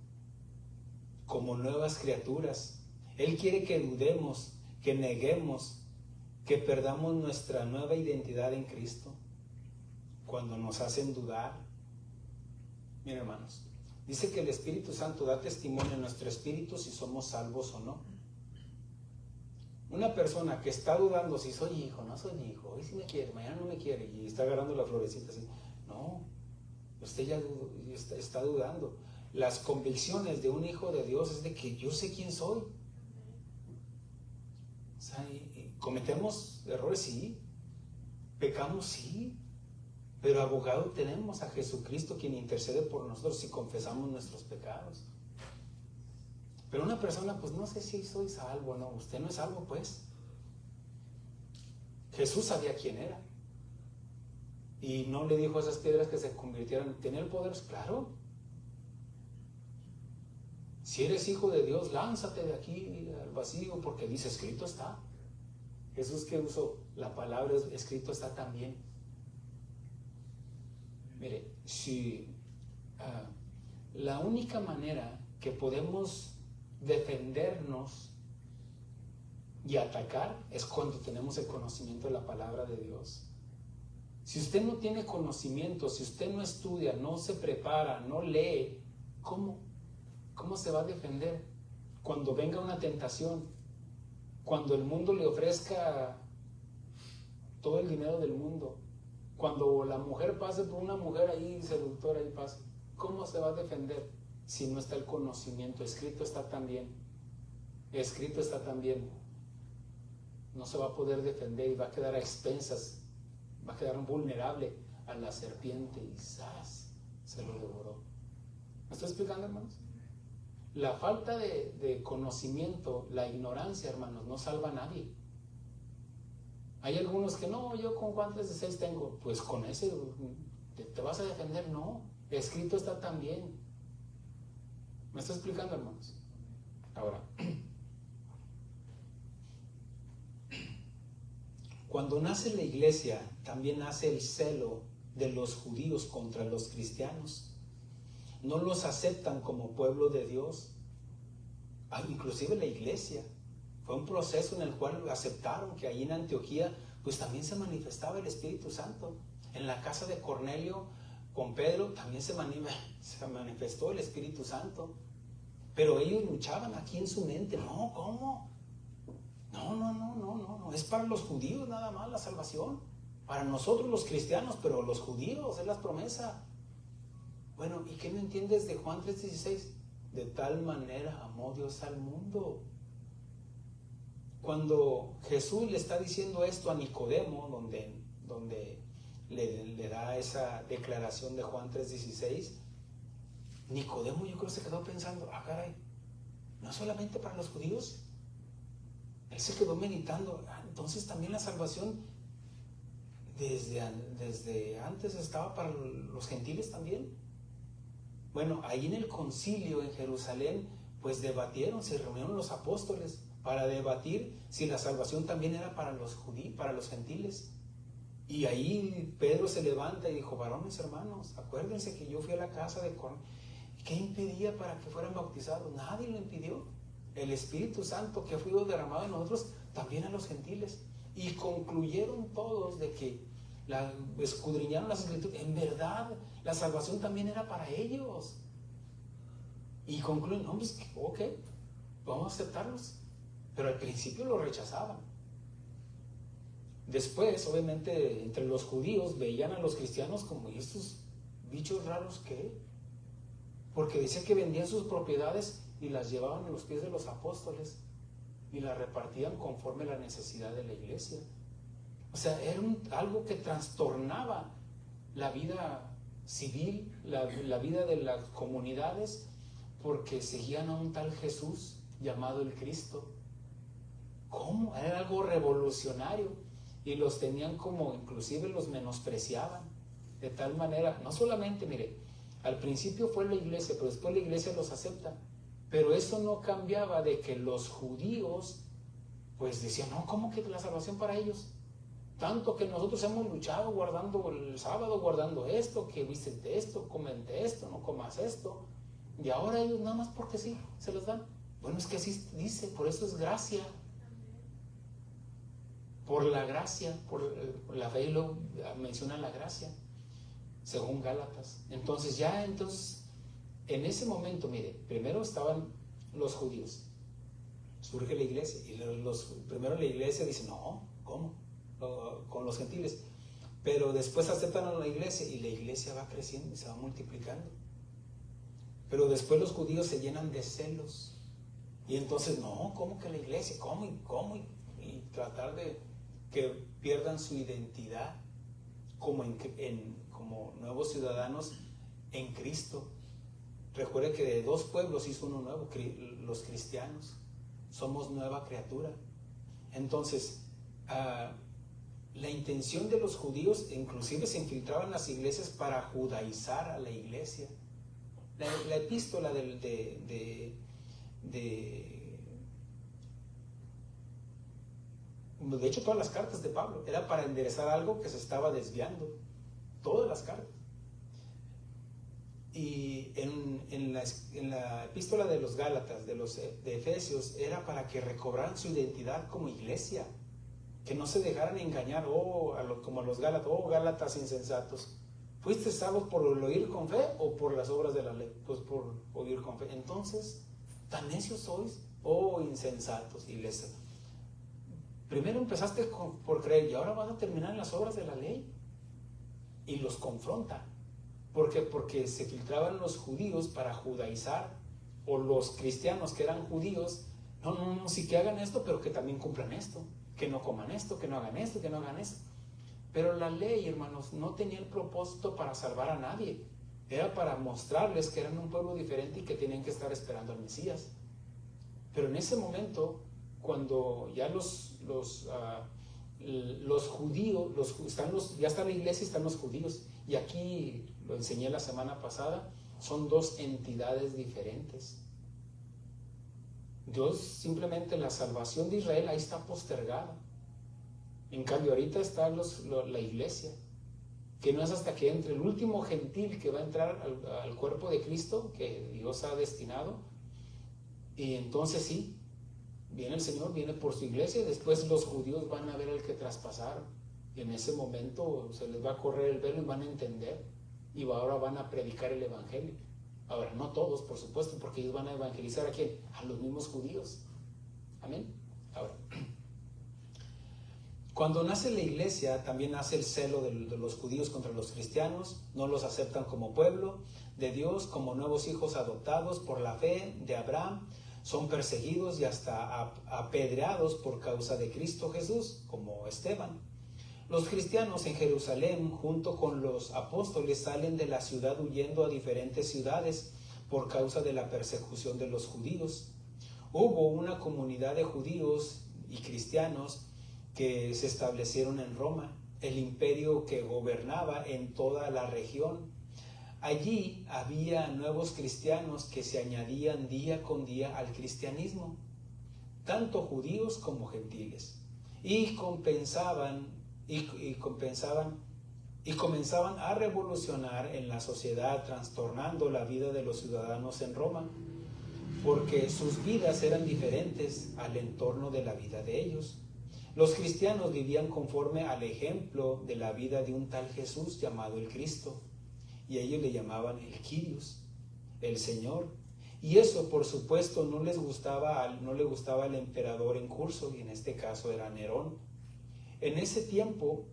como nuevas criaturas. Él quiere que dudemos, que neguemos, que perdamos nuestra nueva identidad en Cristo, cuando nos hacen dudar. Miren, hermanos, dice que el Espíritu Santo da testimonio en nuestro espíritu si somos salvos o no. Una persona que está dudando si soy hijo, no soy hijo, hoy sí me quiere, mañana no me quiere, y está agarrando la florecita así. No, usted ya está dudando. Las convicciones de un hijo de Dios es de que yo sé quién soy. O sea, cometemos errores, sí. Pecamos, sí. Pero abogado tenemos a Jesucristo, quien intercede por nosotros si confesamos nuestros pecados. Pero una persona, pues no sé si soy salvo o no. Usted no es salvo, pues. Jesús sabía quién era. Y no le dijo a esas piedras que se convirtieran. ¿Tenía el poder? Claro. Si eres hijo de Dios, lánzate de aquí al vacío, porque dice, escrito está. Jesús que usó la palabra, escrito está también. Mire, si la única manera que podemos defendernos y atacar es cuando tenemos el conocimiento de la palabra de Dios. Si usted no tiene conocimiento, si usted no estudia, no se prepara, no lee, ¿cómo se va a defender? cuando venga una tentación, cuando el mundo le ofrezca todo el dinero del mundo, cuando la mujer pase por una mujer ahí seductora y pase, ¿cómo se va a defender si no está el conocimiento? Escrito está también. Escrito está también. No se va a poder defender y va a quedar a expensas, va a quedar vulnerable a la serpiente y ¡zas! Se lo devoró. ¿Me estoy explicando, hermanos? La falta de conocimiento, la ignorancia, hermanos, no salva a nadie. Hay algunos que no, yo con Juan 3:16 tengo, pues con ese te vas a defender. No, escrito está también. ¿Me estoy explicando, hermanos? Ahora, cuando nace la iglesia, también nace el celo de los judíos contra los cristianos. No los aceptan como pueblo de Dios. Inclusive la iglesia. Fue un proceso en el cual aceptaron que ahí en Antioquía pues también se manifestaba el Espíritu Santo. En la casa de Cornelio con Pedro también se manifestó el Espíritu Santo. Pero ellos luchaban aquí en su mente. No, ¿cómo? No. Es para los judíos nada más la salvación. Para nosotros los cristianos, pero los judíos es la promesa. Bueno, ¿y qué no entiendes de Juan 3:16? De tal manera amó Dios al mundo. Cuando Jesús le está diciendo esto a Nicodemo, donde le da esa declaración de Juan 3:16, Nicodemo yo creo que se quedó pensando, caray, ¿no solamente para los judíos? Él se quedó meditando, entonces también la salvación desde antes estaba para los gentiles también. Bueno, ahí en el concilio en Jerusalén, pues debatieron, se reunieron los apóstoles para debatir si la salvación también era para los judíos, para los gentiles. Y ahí Pedro se levanta y dijo, varones hermanos, acuérdense que yo fui a la casa de Cornelio. ¿Qué impedía para que fueran bautizados? Nadie lo impidió. El Espíritu Santo que fue derramado en nosotros, también a los gentiles. Y concluyeron todos de que escudriñaron las Escrituras. En verdad, la salvación también era para ellos. Y concluyen, no, pues, ok, vamos a aceptarlos. Pero al principio lo rechazaban. Después, obviamente, entre los judíos veían a los cristianos como estos bichos raros que, porque decía que vendían sus propiedades y las llevaban a los pies de los apóstoles y las repartían conforme la necesidad de la iglesia. O sea, era algo que trastornaba la vida civil, la vida de las comunidades, porque seguían a un tal Jesús llamado el Cristo. ¿Cómo? Era algo revolucionario y los tenían como, inclusive los menospreciaban de tal manera, no solamente, mire, al principio fue la iglesia, pero después la iglesia los acepta, pero eso no cambiaba de que los judíos pues decían, no, ¿cómo que la salvación para ellos? Tanto que nosotros hemos luchado guardando el sábado, guardando esto, que viste esto, comen de esto, no comas esto, y ahora ellos nada más porque sí, se los dan. Bueno, es que así dice, por eso es gracia. Por la gracia, por la fe, lo menciona la gracia, según Gálatas. Entonces, en ese momento, mire, primero estaban los judíos, surge la iglesia, y primero la iglesia dice, no, ¿cómo? Con los gentiles. Pero después aceptan a la iglesia y la iglesia va creciendo y se va multiplicando. Pero después los judíos se llenan de celos. Y entonces, no, ¿cómo que la iglesia? ¿Cómo? Y tratar de que pierdan su identidad como nuevos ciudadanos en Cristo. Recuerde que de dos pueblos hizo uno nuevo, los cristianos. Somos nueva criatura. Entonces, la intención de los judíos, inclusive se infiltraban en las iglesias para judaizar a la iglesia. La epístola de hecho, todas las cartas de Pablo era para enderezar algo que se estaba desviando. Todas las cartas. Y en la epístola de los Gálatas, de Efesios, era para que recobraran su identidad como iglesia, que no se dejaran engañar, como a los Gálatas, Gálatas insensatos, ¿fuiste salvos por el oír con fe o por las obras de la ley? Pues por oír con fe. Entonces, ¿tan necios sois? oh insensatos. Y primero empezaste por creer y ahora vas a terminar en las obras de la ley. Y los confronta. ¿Por qué? Porque se filtraban los judíos para judaizar, o los cristianos que eran judíos, no, sí que hagan esto, pero que también cumplan esto, que no coman esto, que no hagan esto, que no hagan esto. Pero la ley, hermanos, no tenía el propósito para salvar a nadie, era para mostrarles que eran un pueblo diferente y que tenían que estar esperando al Mesías. Pero en ese momento, cuando ya los judíos, ya está la iglesia y están los judíos, y aquí lo enseñé la semana pasada, son dos entidades diferentes. Dios, simplemente la salvación de Israel ahí está postergada. En cambio ahorita está la iglesia, que no es hasta que entre el último gentil que va a entrar al cuerpo de Cristo que Dios ha destinado, y entonces sí, viene el Señor, viene por su iglesia, y después los judíos van a ver el que traspasaron, y en ese momento se les va a correr el velo y van a entender, y ahora van a predicar el evangelio. Ahora, no todos, por supuesto, porque ellos van a evangelizar ¿a quién? A los mismos judíos. Amén. Ahora, cuando nace la iglesia, también nace el celo de los judíos contra los cristianos. No los aceptan como pueblo de Dios, como nuevos hijos adoptados por la fe de Abraham. Son perseguidos y hasta apedreados por causa de Cristo Jesús, como Esteban. Los cristianos en Jerusalén, junto con los apóstoles, salen de la ciudad huyendo a diferentes ciudades por causa de la persecución de los judíos. Hubo una comunidad de judíos y cristianos que se establecieron en Roma, el imperio que gobernaba en toda la región. Allí había nuevos cristianos que se añadían día con día al cristianismo, tanto judíos como gentiles, y comenzaban a revolucionar en la sociedad, trastornando la vida de los ciudadanos en Roma, porque sus vidas eran diferentes al entorno de la vida de ellos. Los cristianos vivían conforme al ejemplo de la vida de un tal Jesús llamado el Cristo, y ellos le llamaban el Kyrios, el Señor. Y eso, por supuesto, no le gustaba al emperador en curso, y en este caso era Nerón. En ese tiempo,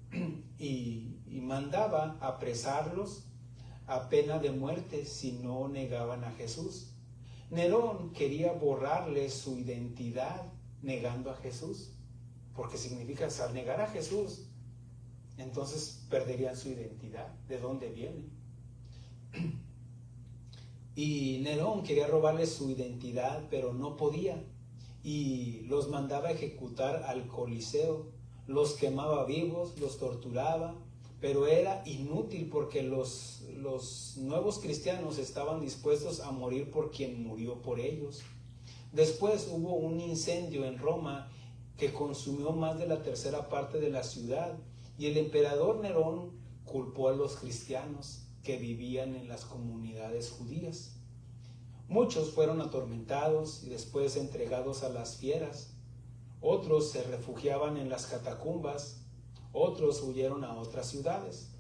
y mandaba apresarlos a pena de muerte si no negaban a Jesús. Nerón quería borrarles su identidad negando a Jesús, porque significa, al negar a Jesús, entonces perderían su identidad, de dónde vienen. Y Nerón quería robarles su identidad, pero no podía, y los mandaba a ejecutar al Coliseo, los quemaba vivos, los torturaba, pero era inútil porque los nuevos cristianos estaban dispuestos a morir por quien murió por ellos. Después hubo un incendio en Roma que consumió más de la tercera parte de la ciudad, y el emperador Nerón culpó a los cristianos que vivían en las comunidades judías. Muchos fueron atormentados y después entregados a las fieras. Otros se refugiaban en las catacumbas, otros huyeron a otras ciudades.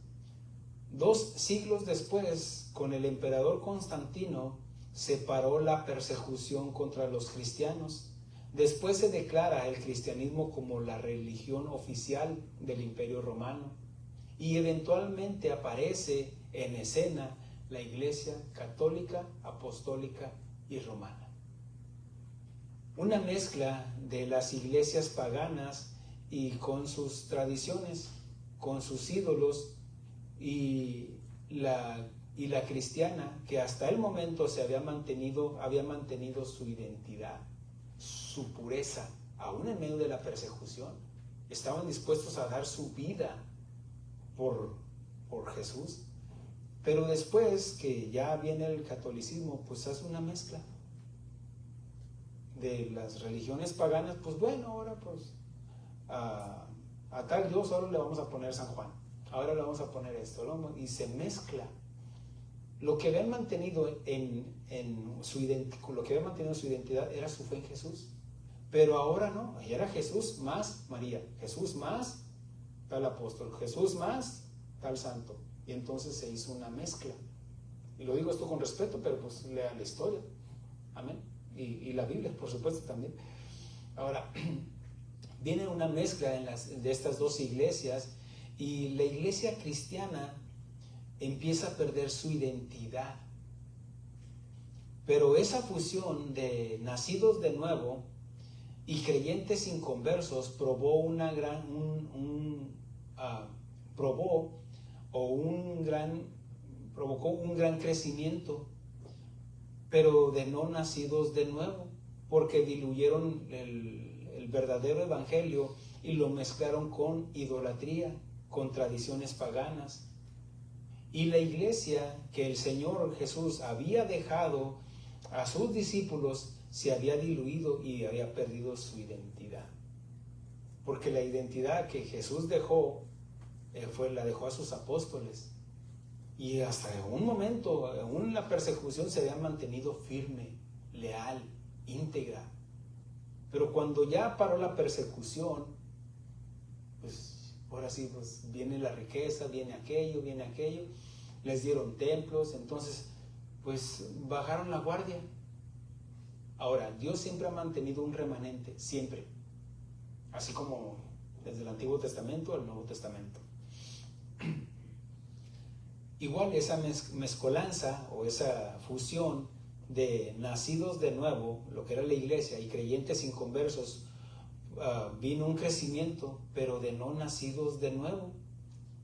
2 siglos después, con el emperador Constantino, se paró la persecución contra los cristianos. Después se declara el cristianismo como la religión oficial del Imperio Romano, y eventualmente aparece en escena la Iglesia católica, apostólica y romana. Una mezcla de las iglesias paganas y con sus tradiciones, con sus ídolos, y la cristiana, que hasta el momento había mantenido su identidad, su pureza, aún en medio de la persecución. Estaban dispuestos a dar su vida por Jesús. Pero después que ya viene el catolicismo, pues hace una mezcla de las religiones paganas. Pues bueno, ahora pues a tal Dios ahora le vamos a poner San Juan, ahora le vamos a poner esto, y se mezcla. Lo que habían mantenido su identidad era su fe en Jesús, pero ahora no, ahí era Jesús más María, Jesús más tal apóstol, Jesús más tal santo, y entonces se hizo una mezcla. Y lo digo esto con respeto, pero pues lea la historia. Amén. y la Biblia, por supuesto, también. Ahora, viene una mezcla de estas dos iglesias, y la iglesia cristiana empieza a perder su identidad. Pero esa fusión de nacidos de nuevo y creyentes inconversos provocó un gran crecimiento, pero de no nacidos de nuevo, porque diluyeron el verdadero evangelio y lo mezclaron con idolatría, con tradiciones paganas. Y la iglesia que el Señor Jesús había dejado a sus discípulos se había diluido y había perdido su identidad. Porque la identidad que Jesús dejó, la dejó a sus apóstoles. Y hasta un momento, aún la persecución, se había mantenido firme, leal, íntegra. Pero cuando ya paró la persecución, pues ahora sí, pues viene la riqueza, viene aquello, les dieron templos, entonces pues bajaron la guardia. Ahora, Dios siempre ha mantenido un remanente, siempre, así como desde el Antiguo Testamento al Nuevo Testamento. Igual esa mezcolanza o esa fusión de nacidos de nuevo, lo que era la iglesia, y creyentes inconversos, vino un crecimiento, pero de no nacidos de nuevo,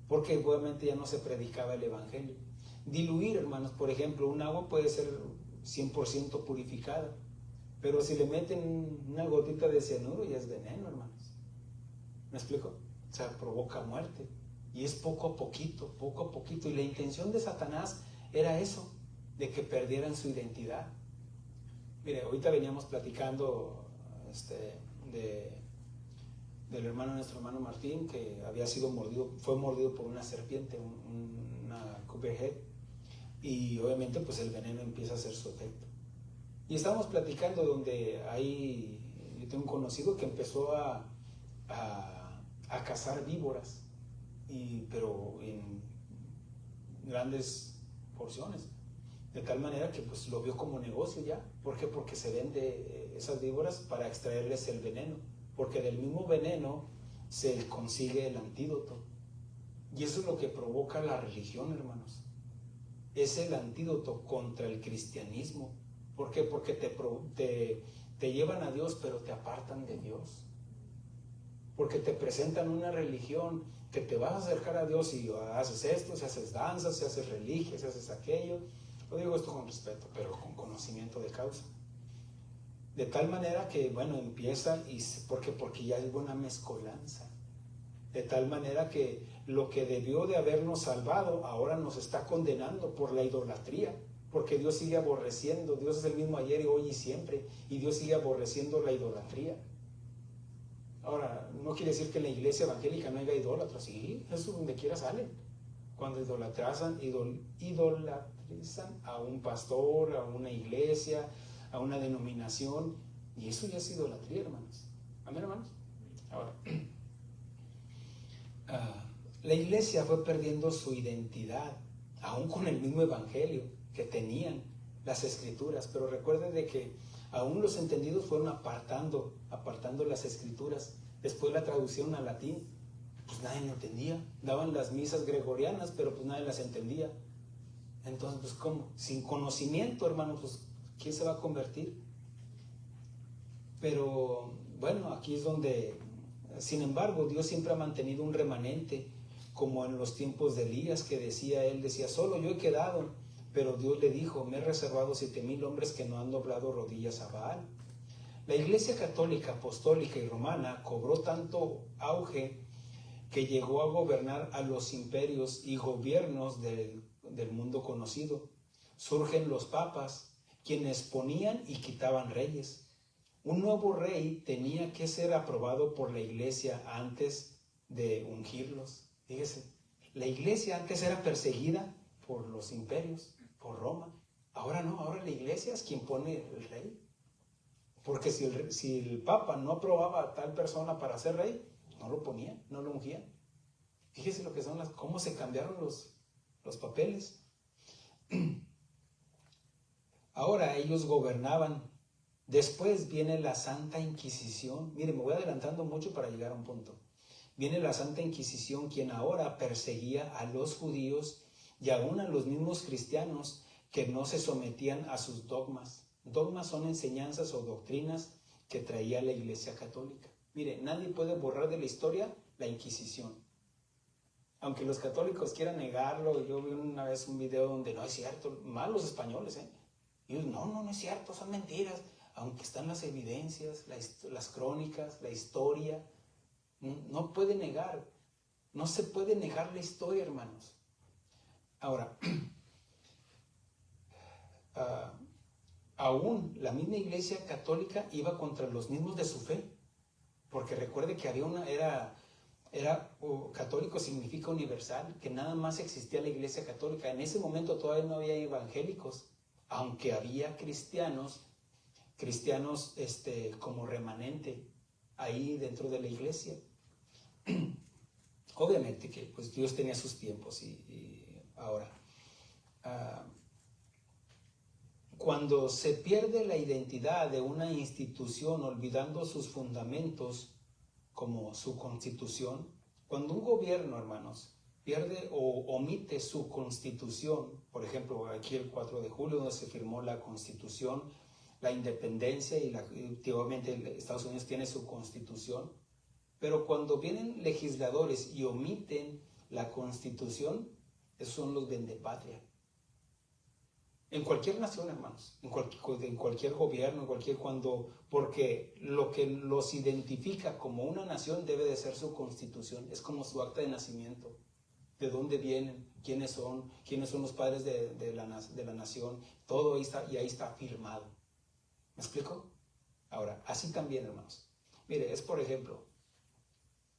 porque obviamente ya no se predicaba el evangelio. Diluir, hermanos, por ejemplo, un agua puede ser 100% purificada, pero si le meten una gotita de cianuro ya es veneno, hermanos. ¿Me explico? O sea, provoca muerte. Y es poco a poquito, y la intención de Satanás era eso, de que perdieran su identidad. Mire, ahorita veníamos platicando nuestro hermano Martín, que fue mordido por una serpiente, una copperhead, y obviamente pues el veneno empieza a hacer su efecto. Y estábamos platicando donde yo tengo un conocido que empezó a cazar víboras, pero en grandes porciones, de tal manera que pues lo vio como negocio ya. ¿Por qué? Porque se vende esas víboras para extraerles el veneno, porque del mismo veneno se consigue el antídoto. Y eso es lo que provoca la religión, hermanos. Es el antídoto contra el cristianismo. ¿Por qué? Porque te llevan a Dios, pero te apartan de Dios. Porque te presentan una religión que te vas a acercar a Dios y haces esto, si haces danzas, si haces religias, si haces aquello. Lo digo esto con respeto, pero con conocimiento de causa. De tal manera que, bueno, empieza, porque ya hay una mezcolanza. De tal manera que lo que debió de habernos salvado ahora nos está condenando por la idolatría. Porque Dios sigue aborreciendo, Dios es el mismo ayer, hoy y siempre, y Dios sigue aborreciendo la idolatría. Ahora, no quiere decir que en la iglesia evangélica no haya idólatras. Sí, eso donde quiera sale. Cuando idolatrizan a un pastor, a una iglesia, a una denominación, y eso ya es idolatría, hermanos. Amén, hermanos. Ahora, la iglesia fue perdiendo su identidad, aún con el mismo evangelio que tenían las escrituras. Pero recuerden de que aún los entendidos fueron apartando las escrituras. Después la traducción al latín, pues nadie lo entendía. Daban las misas gregorianas, pero pues nadie las entendía. Entonces, pues ¿cómo? Sin conocimiento, hermano, pues ¿quién se va a convertir? Pero bueno, aquí es donde, sin embargo, Dios siempre ha mantenido un remanente, como en los tiempos de Elías, que decía, solo yo he quedado. Pero Dios le dijo, me he reservado 7,000 hombres que no han doblado rodillas a Baal. La Iglesia Católica, Apostólica y Romana cobró tanto auge que llegó a gobernar a los imperios y gobiernos del mundo conocido. Surgen los papas, quienes ponían y quitaban reyes. Un nuevo rey tenía que ser aprobado por la Iglesia antes de ungirlos. Fíjese, la Iglesia antes era perseguida por los imperios, por Roma. Ahora no, ahora la Iglesia es quien pone el rey. Porque si el Papa no aprobaba a tal persona para ser rey, no lo ponían, no lo ungían. Fíjese lo que son cómo se cambiaron los papeles. Ahora ellos gobernaban Después viene la Santa Inquisición. Mire, me voy adelantando mucho para llegar a un punto. Viene la Santa Inquisición, quien ahora perseguía a los judíos y aún a los mismos cristianos que no se sometían a sus dogmas. Dogmas son enseñanzas o doctrinas que traía la Iglesia Católica. Mire, nadie puede borrar de la historia la Inquisición. Aunque los católicos quieran negarlo, yo vi una vez un video donde no es cierto, mal los españoles, y ellos, no es cierto, son mentiras. Aunque están las evidencias, las crónicas, la historia, no puede negar, no se puede negar la historia, hermanos. Ahora, aún la misma Iglesia Católica iba contra los mismos de su fe, porque recuerde que había católico significa universal, que nada más existía la Iglesia Católica. En ese momento todavía no había evangélicos, aunque había cristianos como remanente ahí dentro de la iglesia. Obviamente que pues Dios tenía sus tiempos y ahora cuando se pierde la identidad de una institución olvidando sus fundamentos como su constitución, cuando un gobierno, hermanos, pierde o omite su constitución, por ejemplo aquí el 4 de julio donde se firmó la constitución, la independencia y obviamente Estados Unidos tiene su constitución, pero cuando vienen legisladores y omiten la constitución, esos son los vendepatria. En cualquier nación, hermanos, en cualquier gobierno, porque lo que los identifica como una nación debe de ser su constitución, es como su acta de nacimiento, de dónde vienen, quiénes son los padres de la nación, todo ahí está, y ahí está firmado. ¿Me explico? Ahora, así también, hermanos. Mire, es por ejemplo,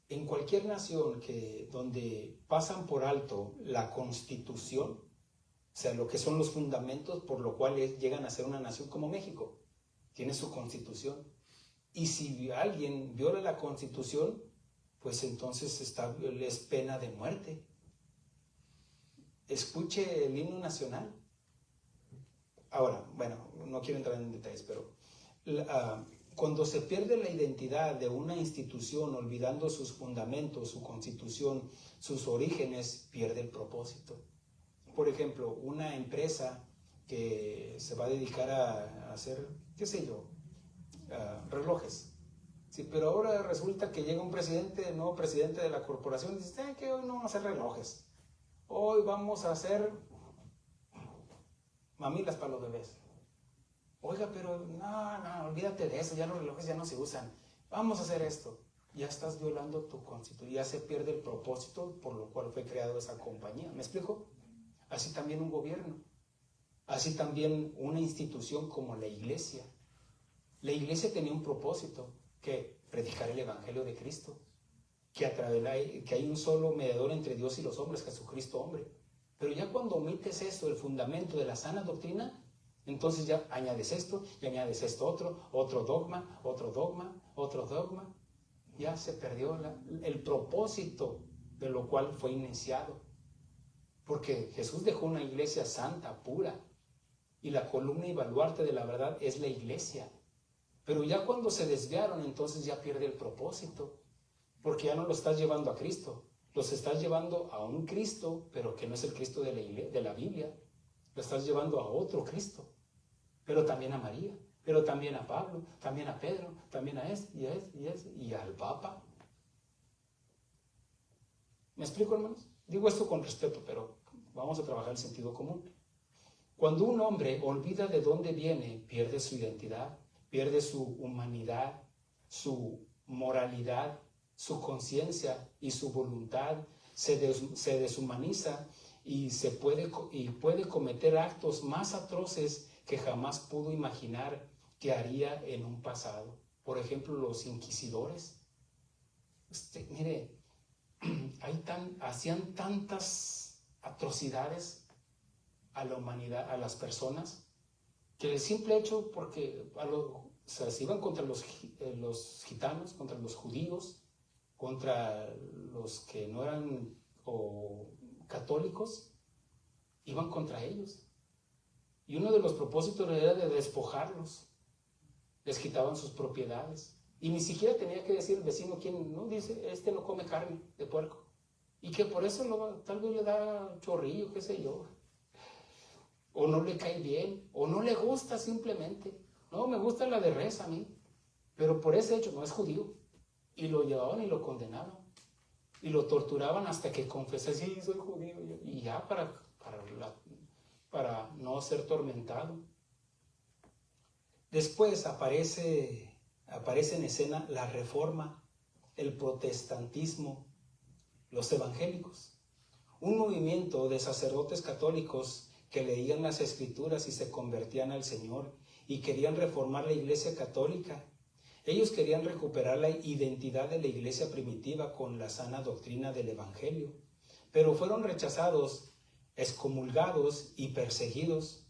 en cualquier nación donde pasan por alto la constitución, o sea, lo que son los fundamentos por lo cual llegan a ser una nación como México, tiene su constitución. Y si alguien viola la constitución, pues entonces es pena de muerte. Escuche el himno nacional. Ahora, bueno, no quiero entrar en detalles, pero cuando se pierde la identidad de una institución, olvidando sus fundamentos, su constitución, sus orígenes, pierde el propósito. Por ejemplo, una empresa que se va a dedicar a hacer, qué sé yo, relojes. Sí, pero ahora resulta que llega un nuevo presidente de la corporación y dice que hoy no vamos a hacer relojes. Hoy vamos a hacer mamilas para los bebés. Oiga, pero no, olvídate de eso, ya los relojes ya no se usan. Vamos a hacer esto. Ya estás violando tu constitución, ya se pierde el propósito por lo cual fue creado esa compañía. ¿Me explico? Así también un gobierno. Así también una institución como la iglesia. La iglesia tenía un propósito, que predicar el evangelio de Cristo. Que hay un solo mediador entre Dios y los hombres, Jesucristo hombre. Pero ya cuando omites eso, el fundamento de la sana doctrina, entonces ya añades esto y añades esto otro dogma. Ya se perdió el propósito de lo cual fue iniciado. Porque Jesús dejó una iglesia santa, pura, y la columna y baluarte de la verdad es la iglesia. Pero ya cuando se desviaron, entonces ya pierde el propósito, porque ya no lo estás llevando a Cristo, los estás llevando a un Cristo, pero que no es el Cristo de la Biblia. Lo estás llevando a otro Cristo, pero también a María, pero también a Pablo, también a Pedro, también a y al Papa. ¿Me explico, hermanos? Digo esto con respeto, pero vamos a trabajar el sentido común. Cuando un hombre olvida de dónde viene, pierde su identidad, pierde su humanidad, su moralidad, su conciencia y su voluntad, se deshumaniza y puede cometer actos más atroces que jamás pudo imaginar que haría en un pasado. Por ejemplo, los inquisidores. Mire, hacían tantas atrocidades a la humanidad, a las personas, que el simple hecho, porque se iban contra los gitanos, contra los judíos, contra los que no eran católicos, iban contra ellos. Y uno de los propósitos era de despojarlos. les quitaban sus propiedades. Y ni siquiera tenía que decir el vecino quién, no, dice, este no come carne de puerco. Y que por eso tal vez le da chorrillo, qué sé yo. O no le cae bien, o no le gusta simplemente. No, me gusta la de res a mí, pero por ese hecho no es judío. Y lo llevaban y lo condenaban. Y lo torturaban hasta que confesase, sí, soy judío. Y ya para no ser tormentado. Después aparece en escena la Reforma, el protestantismo, los evangélicos. Un movimiento de sacerdotes católicos que leían las Escrituras y se convertían al Señor y querían reformar la Iglesia católica. Ellos querían recuperar la identidad de la Iglesia primitiva con la sana doctrina del Evangelio, pero fueron rechazados, excomulgados y perseguidos.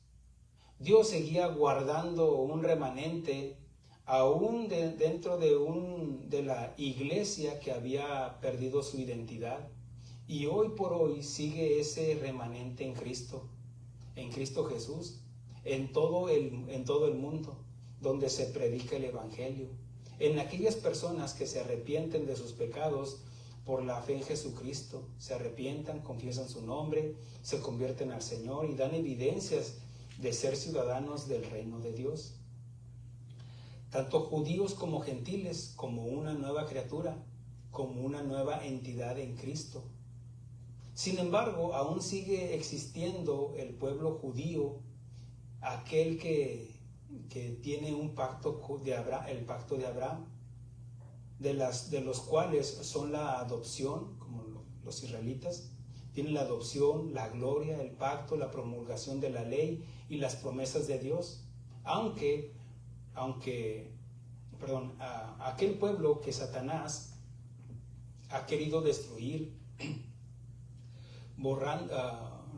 Dios seguía guardando un remanente aún dentro de la iglesia que había perdido su identidad. Y hoy por hoy sigue ese remanente en Cristo Jesús, en todo el mundo, donde se predica el Evangelio. En aquellas personas que se arrepienten de sus pecados por la fe en Jesucristo, se arrepientan, confiesan su nombre, se convierten al Señor y dan evidencias de ser ciudadanos del reino de Dios. Tanto judíos como gentiles, como una nueva criatura, como una nueva entidad en Cristo. Sin embargo, aún sigue existiendo el pueblo judío, aquel que tiene un pacto de Abraham, el pacto de Abraham, de los cuales son la adopción, como los israelitas, tienen la adopción, la gloria, el pacto, la promulgación de la ley y las promesas de Dios. Aquel pueblo que Satanás ha querido destruir,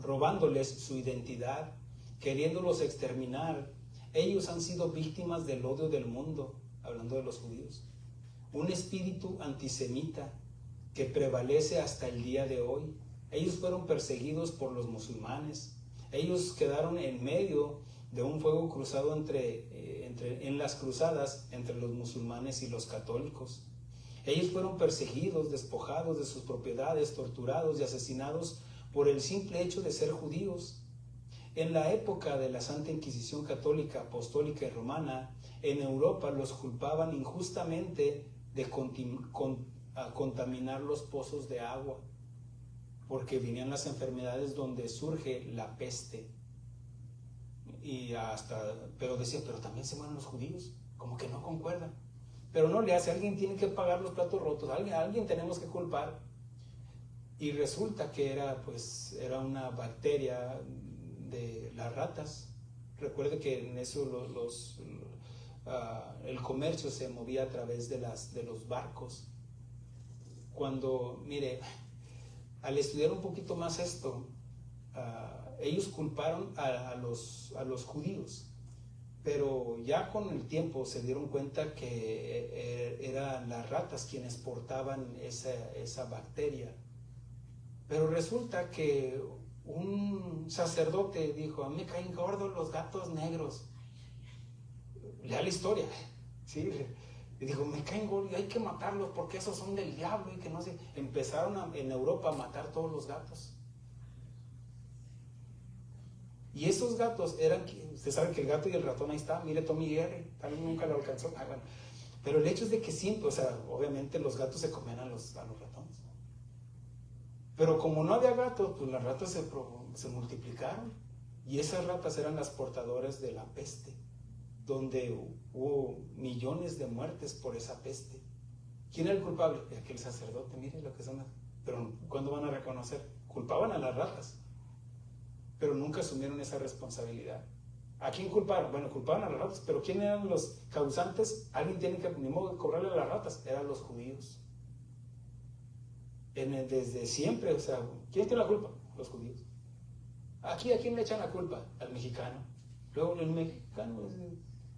robándoles su identidad, queriéndolos exterminar, ellos han sido víctimas del odio del mundo, hablando de los judíos. Un espíritu antisemita que prevalece hasta el día de hoy. Ellos fueron perseguidos por los musulmanes. Ellos quedaron en medio de un fuego cruzado en las cruzadas entre los musulmanes y los católicos. Ellos fueron perseguidos, despojados de sus propiedades, torturados y asesinados por el simple hecho de ser judíos. En la época de la Santa Inquisición católica, apostólica y romana, en Europa los culpaban injustamente de contaminar los pozos de agua, porque venían las enfermedades donde surge la peste. Pero decía, pero también se mueren los judíos, como que no concuerdan. Pero no le hace, alguien tiene que pagar los platos rotos, alguien tenemos que culpar. Y resulta que era una bacteria de las ratas. Recuerde que en eso el comercio se movía a través de los barcos. Cuando, mire, al estudiar un poquito más esto, ellos culparon a los judíos, pero ya con el tiempo se dieron cuenta que eran las ratas quienes portaban esa bacteria. Pero resulta que un sacerdote dijo, a mí me caen gordos los gatos negros. Lea la historia, ¿sí? Y dijo, me caen gordos, hay que matarlos porque esos son del diablo y que no sé. Empezaron en Europa a matar todos los gatos. Y esos gatos eran, usted sabe que el gato y el ratón ahí está, mire Tommy Jerry, tal vez nunca lo alcanzó. Bueno. Pero el hecho es de que siempre, obviamente los gatos se comían a los ratones. Pero como no había gatos, pues las ratas se multiplicaron. Y esas ratas eran las portadoras de la peste, donde hubo millones de muertes por esa peste. ¿Quién era el culpable? Aquel sacerdote, mire lo que son. Pero ¿cuándo van a reconocer? Culpaban a las ratas, pero nunca asumieron esa responsabilidad. ¿A quién culparon? Bueno, culpaban a las ratas, pero ¿quién eran los causantes? Alguien tiene que, ni modo de cobrarle a las ratas, eran los judíos. Desde siempre, ¿quién tiene la culpa? Los judíos. ¿A quién le echan la culpa? Al mexicano. Luego el mexicano,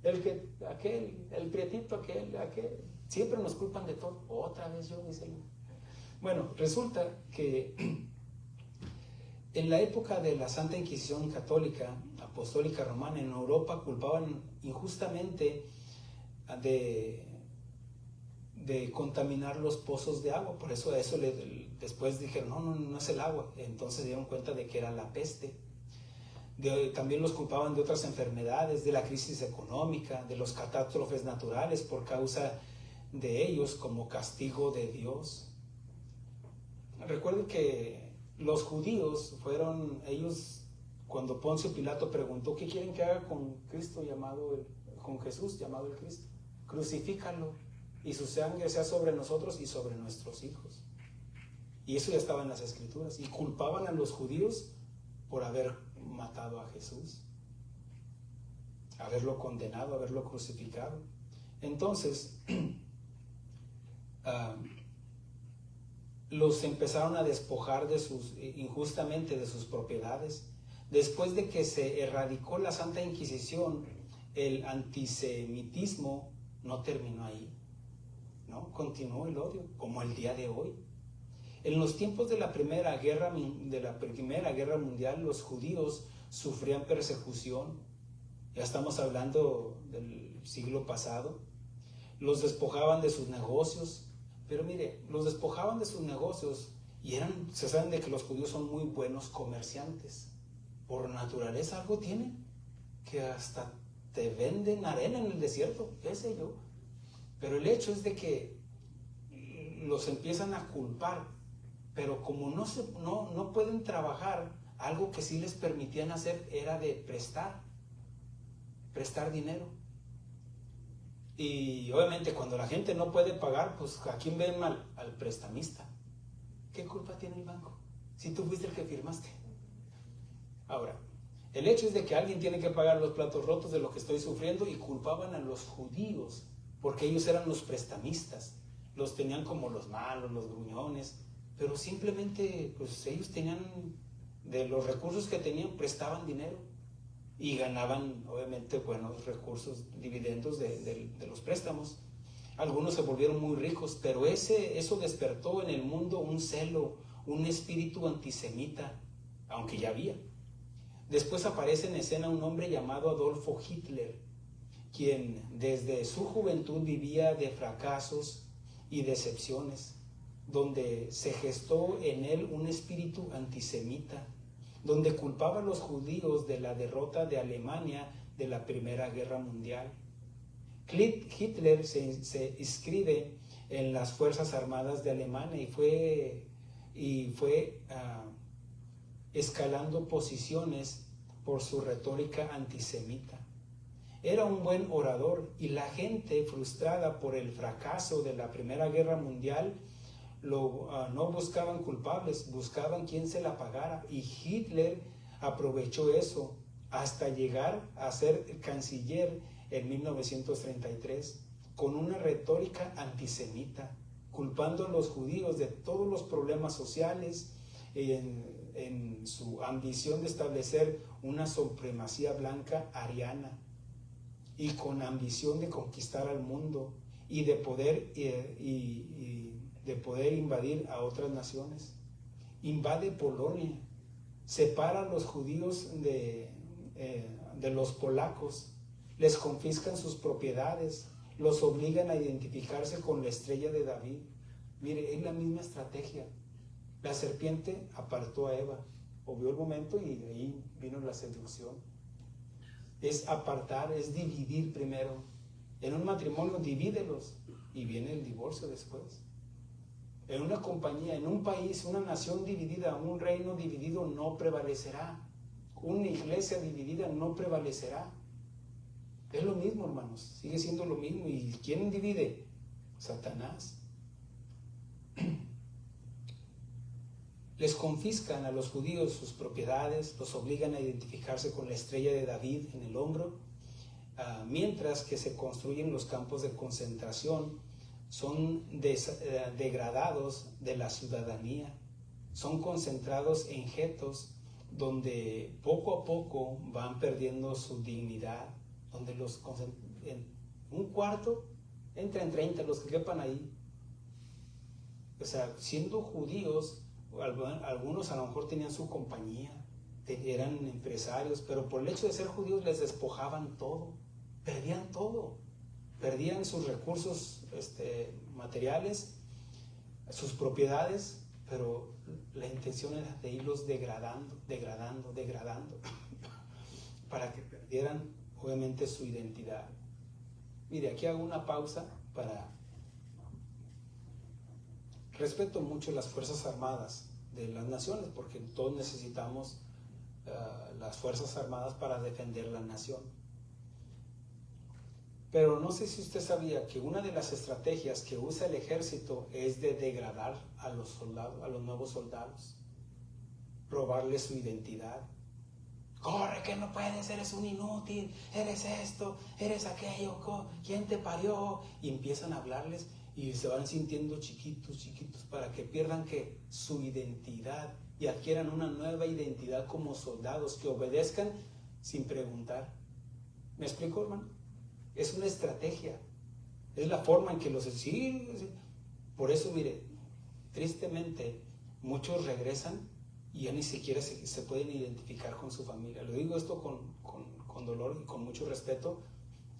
el prietito, aquel. Siempre nos culpan de todo. Otra vez yo, dice él. Bueno, resulta que en la época de la Santa Inquisición católica, apostólica romana, en Europa culpaban injustamente de contaminar los pozos de agua. Por eso después dijeron, no es el agua. Entonces se dieron cuenta de que era la peste. También los culpaban de otras enfermedades, de la crisis económica, de las catástrofes naturales por causa de ellos como castigo de Dios. Recuerden que los judíos ellos, cuando Poncio Pilato preguntó, ¿qué quieren que haga con con Jesús llamado el Cristo? Crucifícalo y su sangre sea sobre nosotros y sobre nuestros hijos. Y eso ya estaba en las Escrituras. Y culpaban a los judíos por haber matado a Jesús, haberlo condenado, haberlo crucificado. Entonces, los empezaron a despojar injustamente de sus propiedades. Después de que se erradicó la Santa Inquisición, el antisemitismo no terminó ahí, ¿no? Continuó el odio, como el día de hoy. En los tiempos de la Primera Guerra Mundial, los judíos sufrían persecución. Ya estamos hablando del siglo pasado. Los despojaban de sus negocios. Pero mire, los despojaban de sus negocios y se saben de que los judíos son muy buenos comerciantes. Por naturaleza algo tienen, que hasta te venden arena en el desierto, qué sé yo. Pero el hecho es de que los empiezan a culpar. Pero como no pueden trabajar, algo que sí les permitían hacer era de prestar dinero. Y obviamente cuando la gente no puede pagar, pues ¿a quién ven mal? Al prestamista. ¿Qué culpa tiene el banco? Si tú fuiste el que firmaste. Ahora, el hecho es de que alguien tiene que pagar los platos rotos de lo que estoy sufriendo, y culpaban a los judíos porque ellos eran los prestamistas. Los tenían como los malos, los gruñones. Pero simplemente, pues ellos tenían, de los recursos que tenían, prestaban dinero y ganaban, obviamente, buenos recursos, dividendos de los préstamos. Algunos se volvieron muy ricos, pero eso despertó en el mundo un celo, un espíritu antisemita, aunque ya había. Después aparece en escena un hombre llamado Adolfo Hitler, quien desde su juventud vivía de fracasos y decepciones, donde se gestó en él un espíritu antisemita, donde culpaba a los judíos de la derrota de Alemania de la Primera Guerra Mundial. Hitler se inscribe en las Fuerzas Armadas de Alemania y fue escalando posiciones por su retórica antisemita. Era un buen orador, y la gente, frustrada por el fracaso de la Primera Guerra Mundial, no buscaban culpables, buscaban quien se la pagara, y Hitler aprovechó eso hasta llegar a ser canciller en 1933 con una retórica antisemita, culpando a los judíos de todos los problemas sociales en su ambición de establecer una supremacía blanca ariana, y con ambición de conquistar al mundo y de poder invadir a otras naciones. Invade Polonia, separa a los judíos de los polacos, les confiscan sus propiedades, los obligan a identificarse con la estrella de David. Mire, es la misma estrategia. La serpiente apartó a Eva, obvió el momento, y de ahí vino la seducción. Es apartar, es dividir primero. En un matrimonio divídelos y viene el divorcio después. En una compañía, en un país, una nación dividida, un reino dividido no prevalecerá. Una iglesia dividida no prevalecerá. Es lo mismo, hermanos, sigue siendo lo mismo. ¿Y quién divide? Satanás. Les confiscan a los judíos sus propiedades, los obligan a identificarse con la estrella de David en el hombro, mientras que se construyen los campos de concentración. Son degradados de la ciudadanía, son concentrados en guetos donde poco a poco van perdiendo su dignidad, donde en un cuarto entran 30 los que quepan ahí. O sea, siendo judíos, algunos a lo mejor tenían su compañía, eran empresarios, pero por el hecho de ser judíos les despojaban todo, perdían todo. perdían sus recursos materiales, sus propiedades, pero la intención era de irlos degradando, para que perdieran obviamente su identidad. Mire, aquí hago una pausa para... Respeto mucho las Fuerzas Armadas de las naciones, porque todos necesitamos las Fuerzas Armadas para defender la nación. Pero no sé si usted sabía que una de las estrategias que usa el ejército es de degradar a los soldados, a los nuevos soldados, robarles su identidad. Corre, que no puedes, eres un inútil, eres esto, eres aquello, ¿quién te parió? Y empiezan a hablarles y se van sintiendo chiquitos para que pierdan su identidad y adquieran una nueva identidad como soldados, que obedezcan sin preguntar. ¿Me explico, hermano? Es una estrategia, es la forma en que los... Sí. Por eso, mire, tristemente muchos regresan y ya ni siquiera se pueden identificar con su familia. Lo digo esto con dolor y con mucho respeto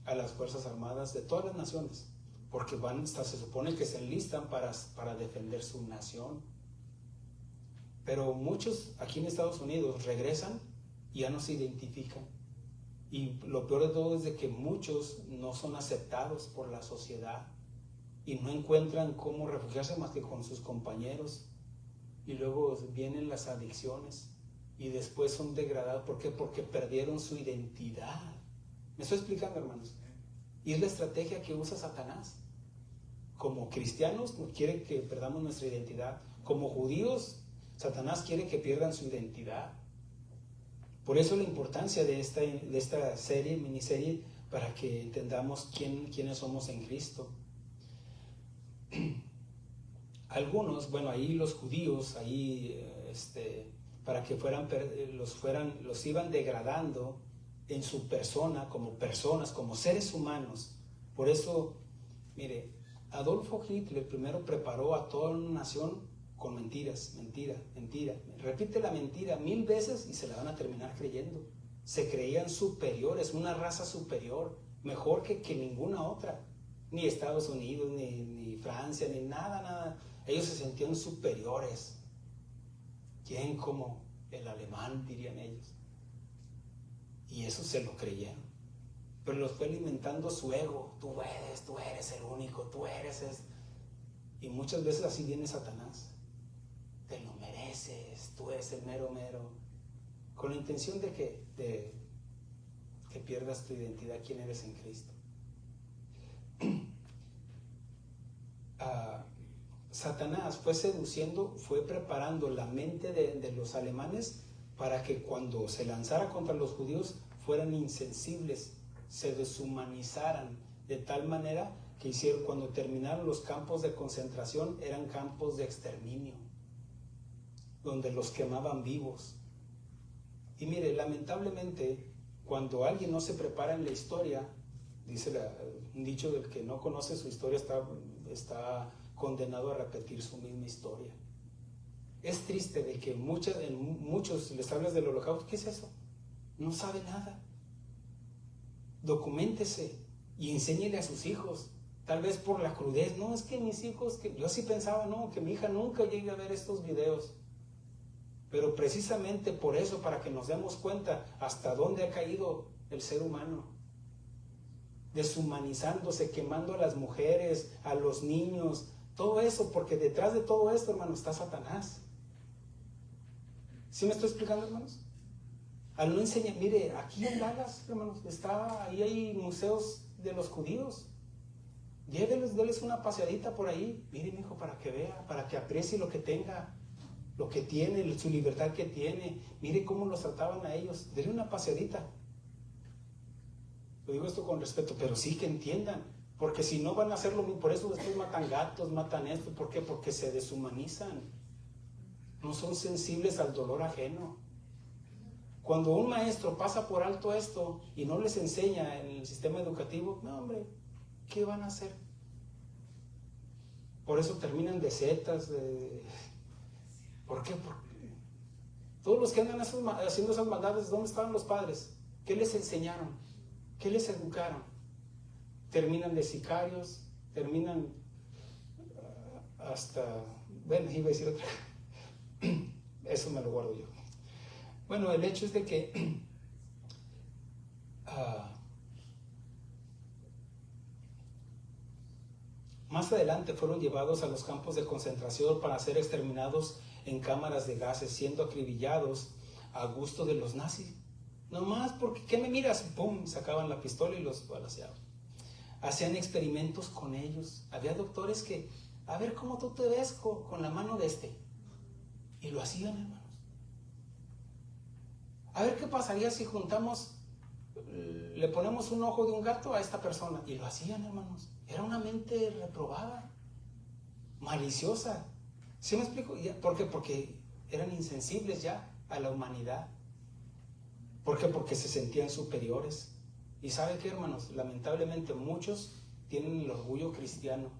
a las Fuerzas Armadas de todas las naciones, porque se supone que se enlistan para defender su nación. Pero muchos aquí en Estados Unidos regresan y ya no se identifican. Y lo peor de todo es de que muchos no son aceptados por la sociedad y no encuentran cómo refugiarse más que con sus compañeros. Y luego vienen las adicciones y después son degradados. ¿Por qué? Porque perdieron su identidad. ¿Me estoy explicando, hermanos? Y es la estrategia que usa Satanás. Como cristianos quiere que perdamos nuestra identidad. Como judíos, Satanás quiere que pierdan su identidad. Por eso la importancia de esta miniserie, para que entendamos quiénes somos en Cristo. Algunos, bueno, ahí los judíos, para que los iban degradando en su persona, como personas, como seres humanos. Por eso, mire, Adolfo Hitler primero preparó a toda una nación con mentiras, mentira. Repite la mentira 1000 veces y se la van a terminar creyendo. Se creían superiores, una raza superior, mejor que ninguna otra. Ni Estados Unidos, ni Francia, ni nada. Ellos se sentían superiores. ¿Quién como el alemán, dirían ellos? Y eso se lo creyeron. Pero los fue alimentando su ego. Tú eres el único, tú eres... Y muchas veces así viene Satanás. Te lo mereces, tú eres el mero, con la intención de que pierdas tu identidad, quién eres en Cristo. Satanás fue preparando la mente de los alemanes para que cuando se lanzara contra los judíos fueran insensibles, se deshumanizaran, de tal manera que cuando terminaron los campos de concentración, eran campos de exterminio, donde los quemaban vivos. Y mire, lamentablemente, cuando alguien no se prepara en la historia, dice un dicho del que no conoce su historia está condenado a repetir su misma historia. Es triste de que muchos les hablas del holocausto. ¿Qué es eso? No sabe nada. Documéntese y enséñele a sus hijos. Tal vez por la crudez. No, es que mis hijos, yo sí pensaba, que mi hija nunca llegue a ver estos videos. Pero precisamente por eso, para que nos demos cuenta hasta dónde ha caído el ser humano, deshumanizándose, quemando a las mujeres, a los niños, todo eso, porque detrás de todo esto, hermano, está Satanás. ¿Sí me estoy explicando, hermanos? Al no enseñar, mire, aquí en Dallas, hermanos, ahí hay museos de los judíos. Déles una paseadita por ahí, mire, mi hijo, para que vea, para que aprecie lo que tenga, lo que tiene, su libertad que tiene. Mire cómo los trataban a ellos. Denle una paseadita. Lo digo esto con respeto, pero sí que entiendan, porque si no van a hacerlo, por eso después matan gatos, matan esto. ¿Por qué? Porque se deshumanizan, no son sensibles al dolor ajeno. Cuando un maestro pasa por alto esto y no les enseña en el sistema educativo, no, hombre, ¿qué van a hacer? Por eso terminan de setas. ¿Por qué? Porque todos los que andan haciendo esas maldades, ¿dónde estaban los padres? ¿Qué les enseñaron? ¿Qué les educaron? terminan de sicarios, terminan hasta, bueno, iba a decir otra, eso me lo guardo yo. Bueno, el hecho es de que más adelante fueron llevados a los campos de concentración para ser exterminados en cámaras de gases, siendo acribillados a gusto de los nazis. Nomás porque, ¿qué me miras? ¡Pum! Sacaban la pistola y los balaceaban. Hacían experimentos con ellos. Había doctores que, a ver cómo tú te ves con la mano de este. Y lo hacían, hermanos. A ver qué pasaría si juntamos, le ponemos un ojo de un gato a esta persona. Y lo hacían, hermanos. Era una mente reprobada, maliciosa. ¿Sí me explico? ¿Por qué? Porque eran insensibles ya a la humanidad. ¿Por qué? Porque se sentían superiores. ¿Y sabe qué, hermanos? Lamentablemente muchos tienen el orgullo cristiano.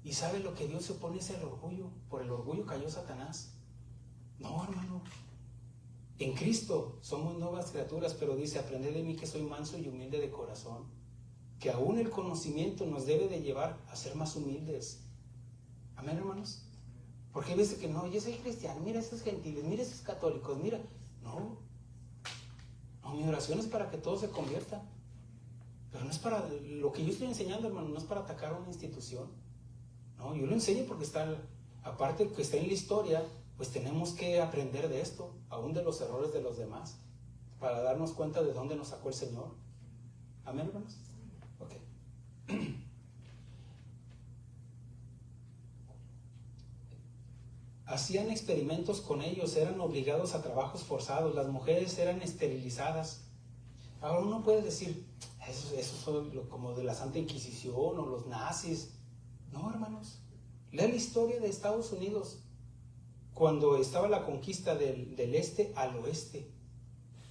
¿Y sabe lo que Dios se opone? Es el orgullo. Por el orgullo cayó Satanás. No, hermano. En Cristo somos nuevas criaturas, pero dice, aprended de mí que soy manso y humilde de corazón. Que aún el conocimiento nos debe de llevar a ser más humildes. Amén, hermanos. Porque dice que no, yo soy cristiano, mira esos gentiles, mira esos católicos, mira. No, mi oración es para que todos se conviertan. Pero no es para, lo que yo estoy enseñando, hermano, no es para atacar a una institución. No, yo lo enseño porque está, aparte que está en la historia, pues tenemos que aprender de esto, aún de los errores de los demás, para darnos cuenta de dónde nos sacó el Señor. Amén, hermanos. Ok. Hacían experimentos con ellos, eran obligados a trabajos forzados, las mujeres eran esterilizadas. Ahora uno puede decir, eso es como de la Santa Inquisición o los nazis. No, hermanos, lea la historia de Estados Unidos, cuando estaba la conquista del este al oeste.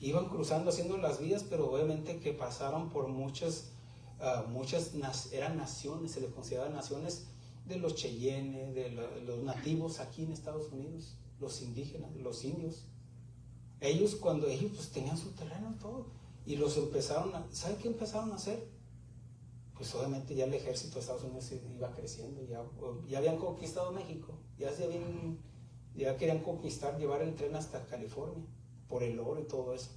Iban cruzando, haciendo las vías, pero obviamente que pasaron por muchas eran naciones, se les consideraban naciones de los Cheyenne, de los nativos aquí en Estados Unidos, los indígenas, los indios. Ellos, cuando ellos pues tenían su terreno y todo, y los empezaron a, ¿sabe qué empezaron a hacer? Pues obviamente ya el ejército de Estados Unidos iba creciendo, ya habían conquistado México, ya querían conquistar, llevar el tren hasta California, por el oro y todo eso.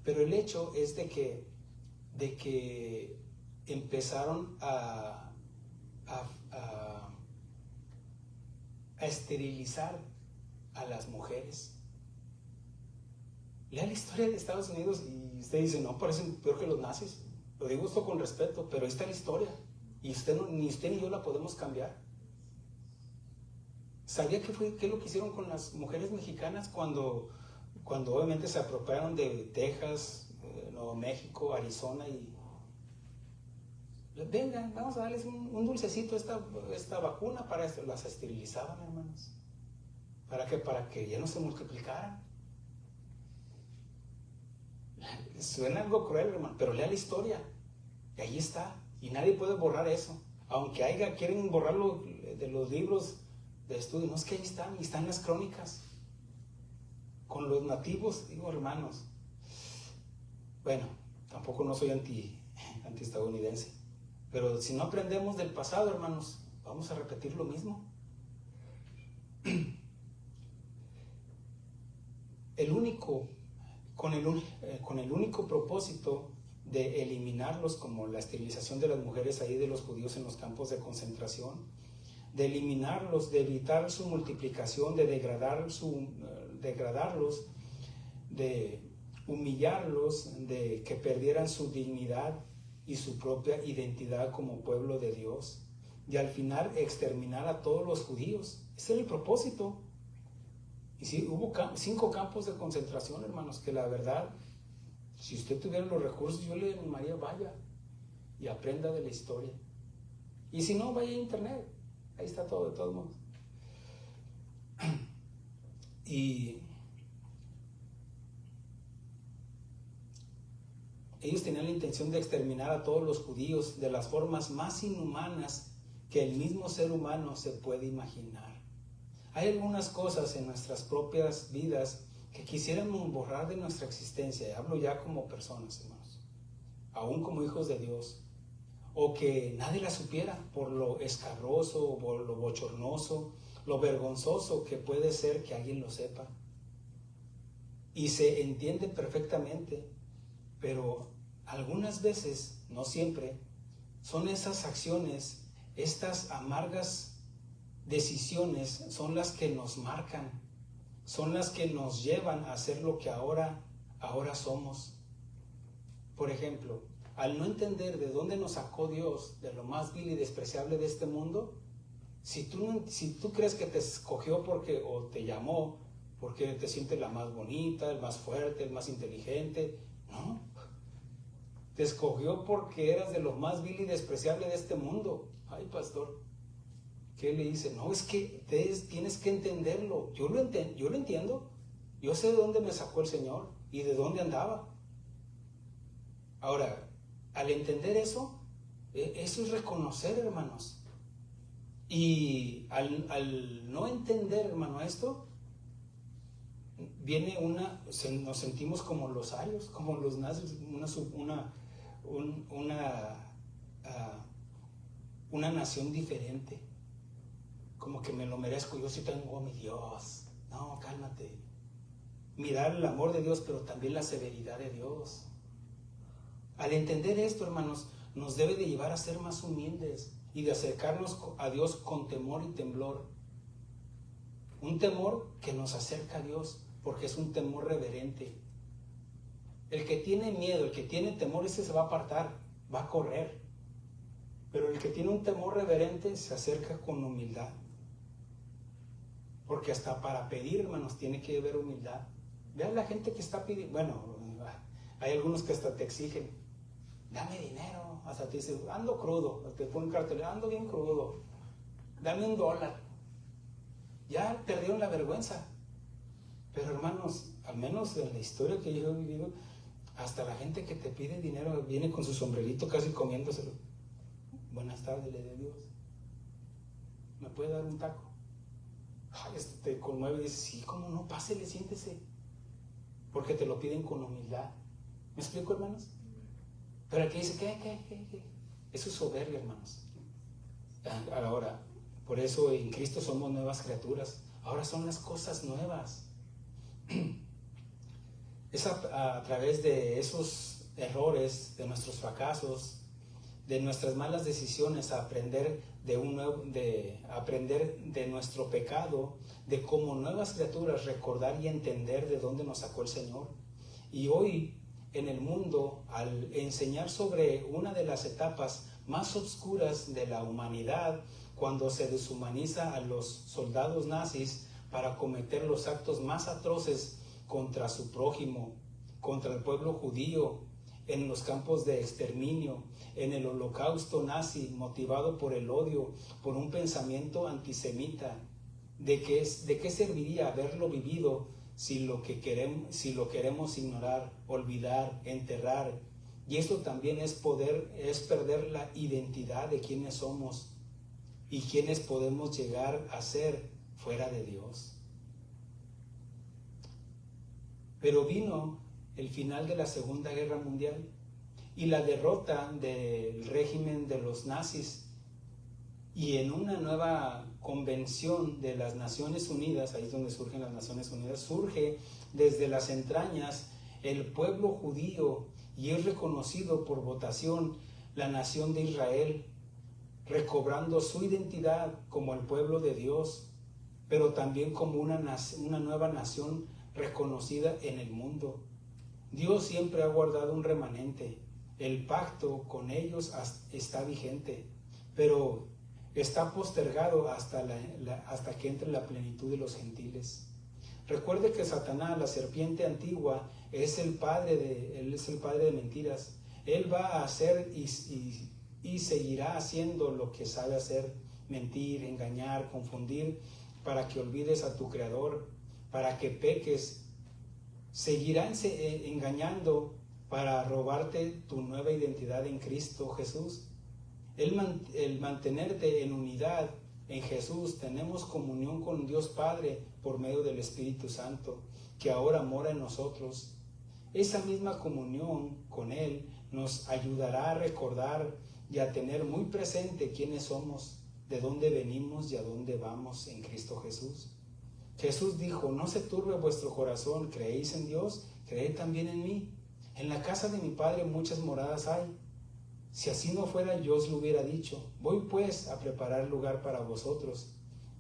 Pero el hecho es de que empezaron a esterilizar a las mujeres. Lea la historia de Estados Unidos y usted dice, no, parecen peor que los nazis. Lo digo esto con respeto, pero ahí está la historia. Y ni usted ni yo la podemos cambiar. ¿Sabía qué lo que hicieron con las mujeres mexicanas cuando obviamente se apropiaron de Texas, Nuevo México, Arizona y... Vengan, vamos a darles un dulcecito, esta vacuna para esto. Las esterilizaban, hermanos. ¿Para qué? Para que ya no se multiplicaran. Suena algo cruel, hermano, pero lea la historia. Y ahí está. Y nadie puede borrar eso. Aunque quieren borrarlo de los libros de estudio. No, es que ahí están, y están las crónicas. Con los nativos, digo, hermanos. Bueno, tampoco no soy anti-estadounidense. Pero si no aprendemos del pasado, hermanos, vamos a repetir lo mismo. Con el único propósito de eliminarlos, como la esterilización de las mujeres ahí de los judíos en los campos de concentración, de eliminarlos, de evitar su multiplicación, de degradarlos, de humillarlos, de que perdieran su dignidad y su propia identidad como pueblo de Dios, y al final exterminar a todos los judíos. Ese era el propósito. Y sí, hubo 5 campos de concentración, hermanos, que la verdad, si usted tuviera los recursos, yo le animaría, vaya y aprenda de la historia. Y si no, vaya a internet, ahí está todo, de todos modos. Y ellos tenían la intención de exterminar a todos los judíos de las formas más inhumanas que el mismo ser humano se puede imaginar. Hay algunas cosas en nuestras propias vidas que quisiéramos borrar de nuestra existencia. Hablo ya como personas, hermanos, aún como hijos de Dios. o que nadie la supiera por lo escabroso, por lo bochornoso, lo vergonzoso que puede ser que alguien lo sepa. Y se entiende perfectamente, pero algunas veces, no siempre, son esas acciones, estas amargas decisiones, son las que nos marcan, son las que nos llevan a ser lo que ahora somos. Por ejemplo, al no entender de dónde nos sacó Dios, de lo más vil y despreciable de este mundo, si tú crees que te escogió o te llamó porque te sientes la más bonita, el más fuerte, el más inteligente, no. Te escogió porque eras de lo más vil y despreciable de este mundo. Ay, pastor, ¿qué le dice? No, es que tienes que entenderlo. Yo lo entiendo. Yo sé de dónde me sacó el Señor y de dónde andaba. Ahora, al entender eso, eso es reconocer, hermanos. Y al no entender, hermano, esto, viene nos sentimos como los arios, como los nazis, una nación diferente. Como que me lo merezco, yo sí tengo a mi Dios. No, cálmate. Mirar el amor de Dios, pero también la severidad de Dios. Al entender esto, hermanos, nos debe de llevar a ser más humildes y de acercarnos a Dios con temor y temblor. Un temor que nos acerca a Dios, porque es un temor reverente. El que tiene miedo, el que tiene temor, ese se va a apartar, va a correr. Pero el que tiene un temor reverente se acerca con humildad. Porque hasta para pedir, hermanos, tiene que haber humildad. Vean la gente que está pidiendo, bueno, hay algunos que hasta te exigen, dame dinero, hasta te dicen, ando crudo, te ponen cartel, ando bien crudo, dame $1. Ya perdieron la vergüenza. Pero hermanos, al menos en la historia que yo he vivido, hasta la gente que te pide dinero viene con su sombrerito casi comiéndoselo. Buenas tardes, le de Dios. ¿Me puede dar un taco? Ay, te conmueve y dice, sí, cómo no, pásele, siéntese. Porque te lo piden con humildad. ¿Me explico, hermanos? Pero el que dice, ¿qué? Eso es soberbia, hermanos. Ahora, por eso en Cristo somos nuevas criaturas. Ahora son las cosas nuevas. Es a través de esos errores, de nuestros fracasos, de nuestras malas decisiones, aprender aprender de nuestro pecado, de como nuevas criaturas recordar y entender de dónde nos sacó el Señor. Y hoy en el mundo, al enseñar sobre una de las etapas más oscuras de la humanidad, cuando se deshumaniza a los soldados nazis para cometer los actos más atroces contra su prójimo, contra el pueblo judío, en los campos de exterminio, en el holocausto nazi, motivado por el odio, por un pensamiento antisemita. ¿De qué serviría haberlo vivido si lo queremos ignorar, olvidar, enterrar? Y esto también es perder la identidad de quiénes somos y quiénes podemos llegar a ser fuera de Dios. Pero vino el final de la Segunda Guerra Mundial y la derrota del régimen de los nazis, y en una nueva convención de las Naciones Unidas, ahí es donde surgen las Naciones Unidas, surge desde las entrañas el pueblo judío y es reconocido por votación la nación de Israel, recobrando su identidad como el pueblo de Dios, pero también como una nueva nación reconocida en el mundo. Dios siempre ha guardado un remanente. El pacto con ellos está vigente, pero está postergado hasta que entre la plenitud de los gentiles. Recuerde que Satanás, la serpiente antigua, él es el padre de mentiras. Él va a hacer y seguirá haciendo lo que sabe hacer: mentir, engañar, confundir, para que olvides a tu Creador, para que peques. Seguirá engañando para robarte tu nueva identidad en Cristo Jesús. El mantenerte en unidad en Jesús, tenemos comunión con Dios Padre por medio del Espíritu Santo, que ahora mora en nosotros. Esa misma comunión con Él nos ayudará a recordar y a tener muy presente quiénes somos, de dónde venimos y a dónde vamos en Cristo Jesús. Jesús dijo: no se turbe vuestro corazón, creéis en Dios, creed también en mí. En la casa de mi Padre muchas moradas hay. Si así no fuera, yo os lo hubiera dicho. Voy pues a preparar lugar para vosotros.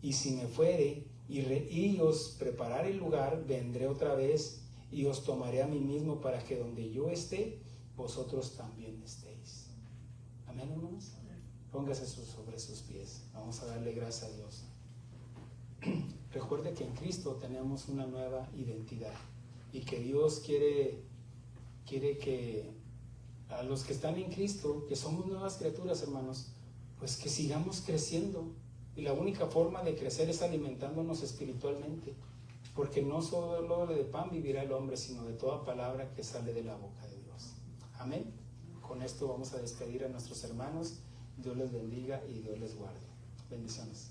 Y si me fuere y os preparare el lugar, vendré otra vez y os tomaré a mí mismo, para que donde yo esté, vosotros también estéis. Amén, hermanos. Póngase sobre sus pies. Vamos a darle gracias a Dios. Recuerde que en Cristo tenemos una nueva identidad y que Dios quiere que a los que están en Cristo, que somos nuevas criaturas, hermanos, pues que sigamos creciendo. Y la única forma de crecer es alimentándonos espiritualmente, porque no solo de pan vivirá el hombre, sino de toda palabra que sale de la boca de Dios. Amén. Con esto vamos a despedir a nuestros hermanos. Dios les bendiga y Dios les guarde. Bendiciones.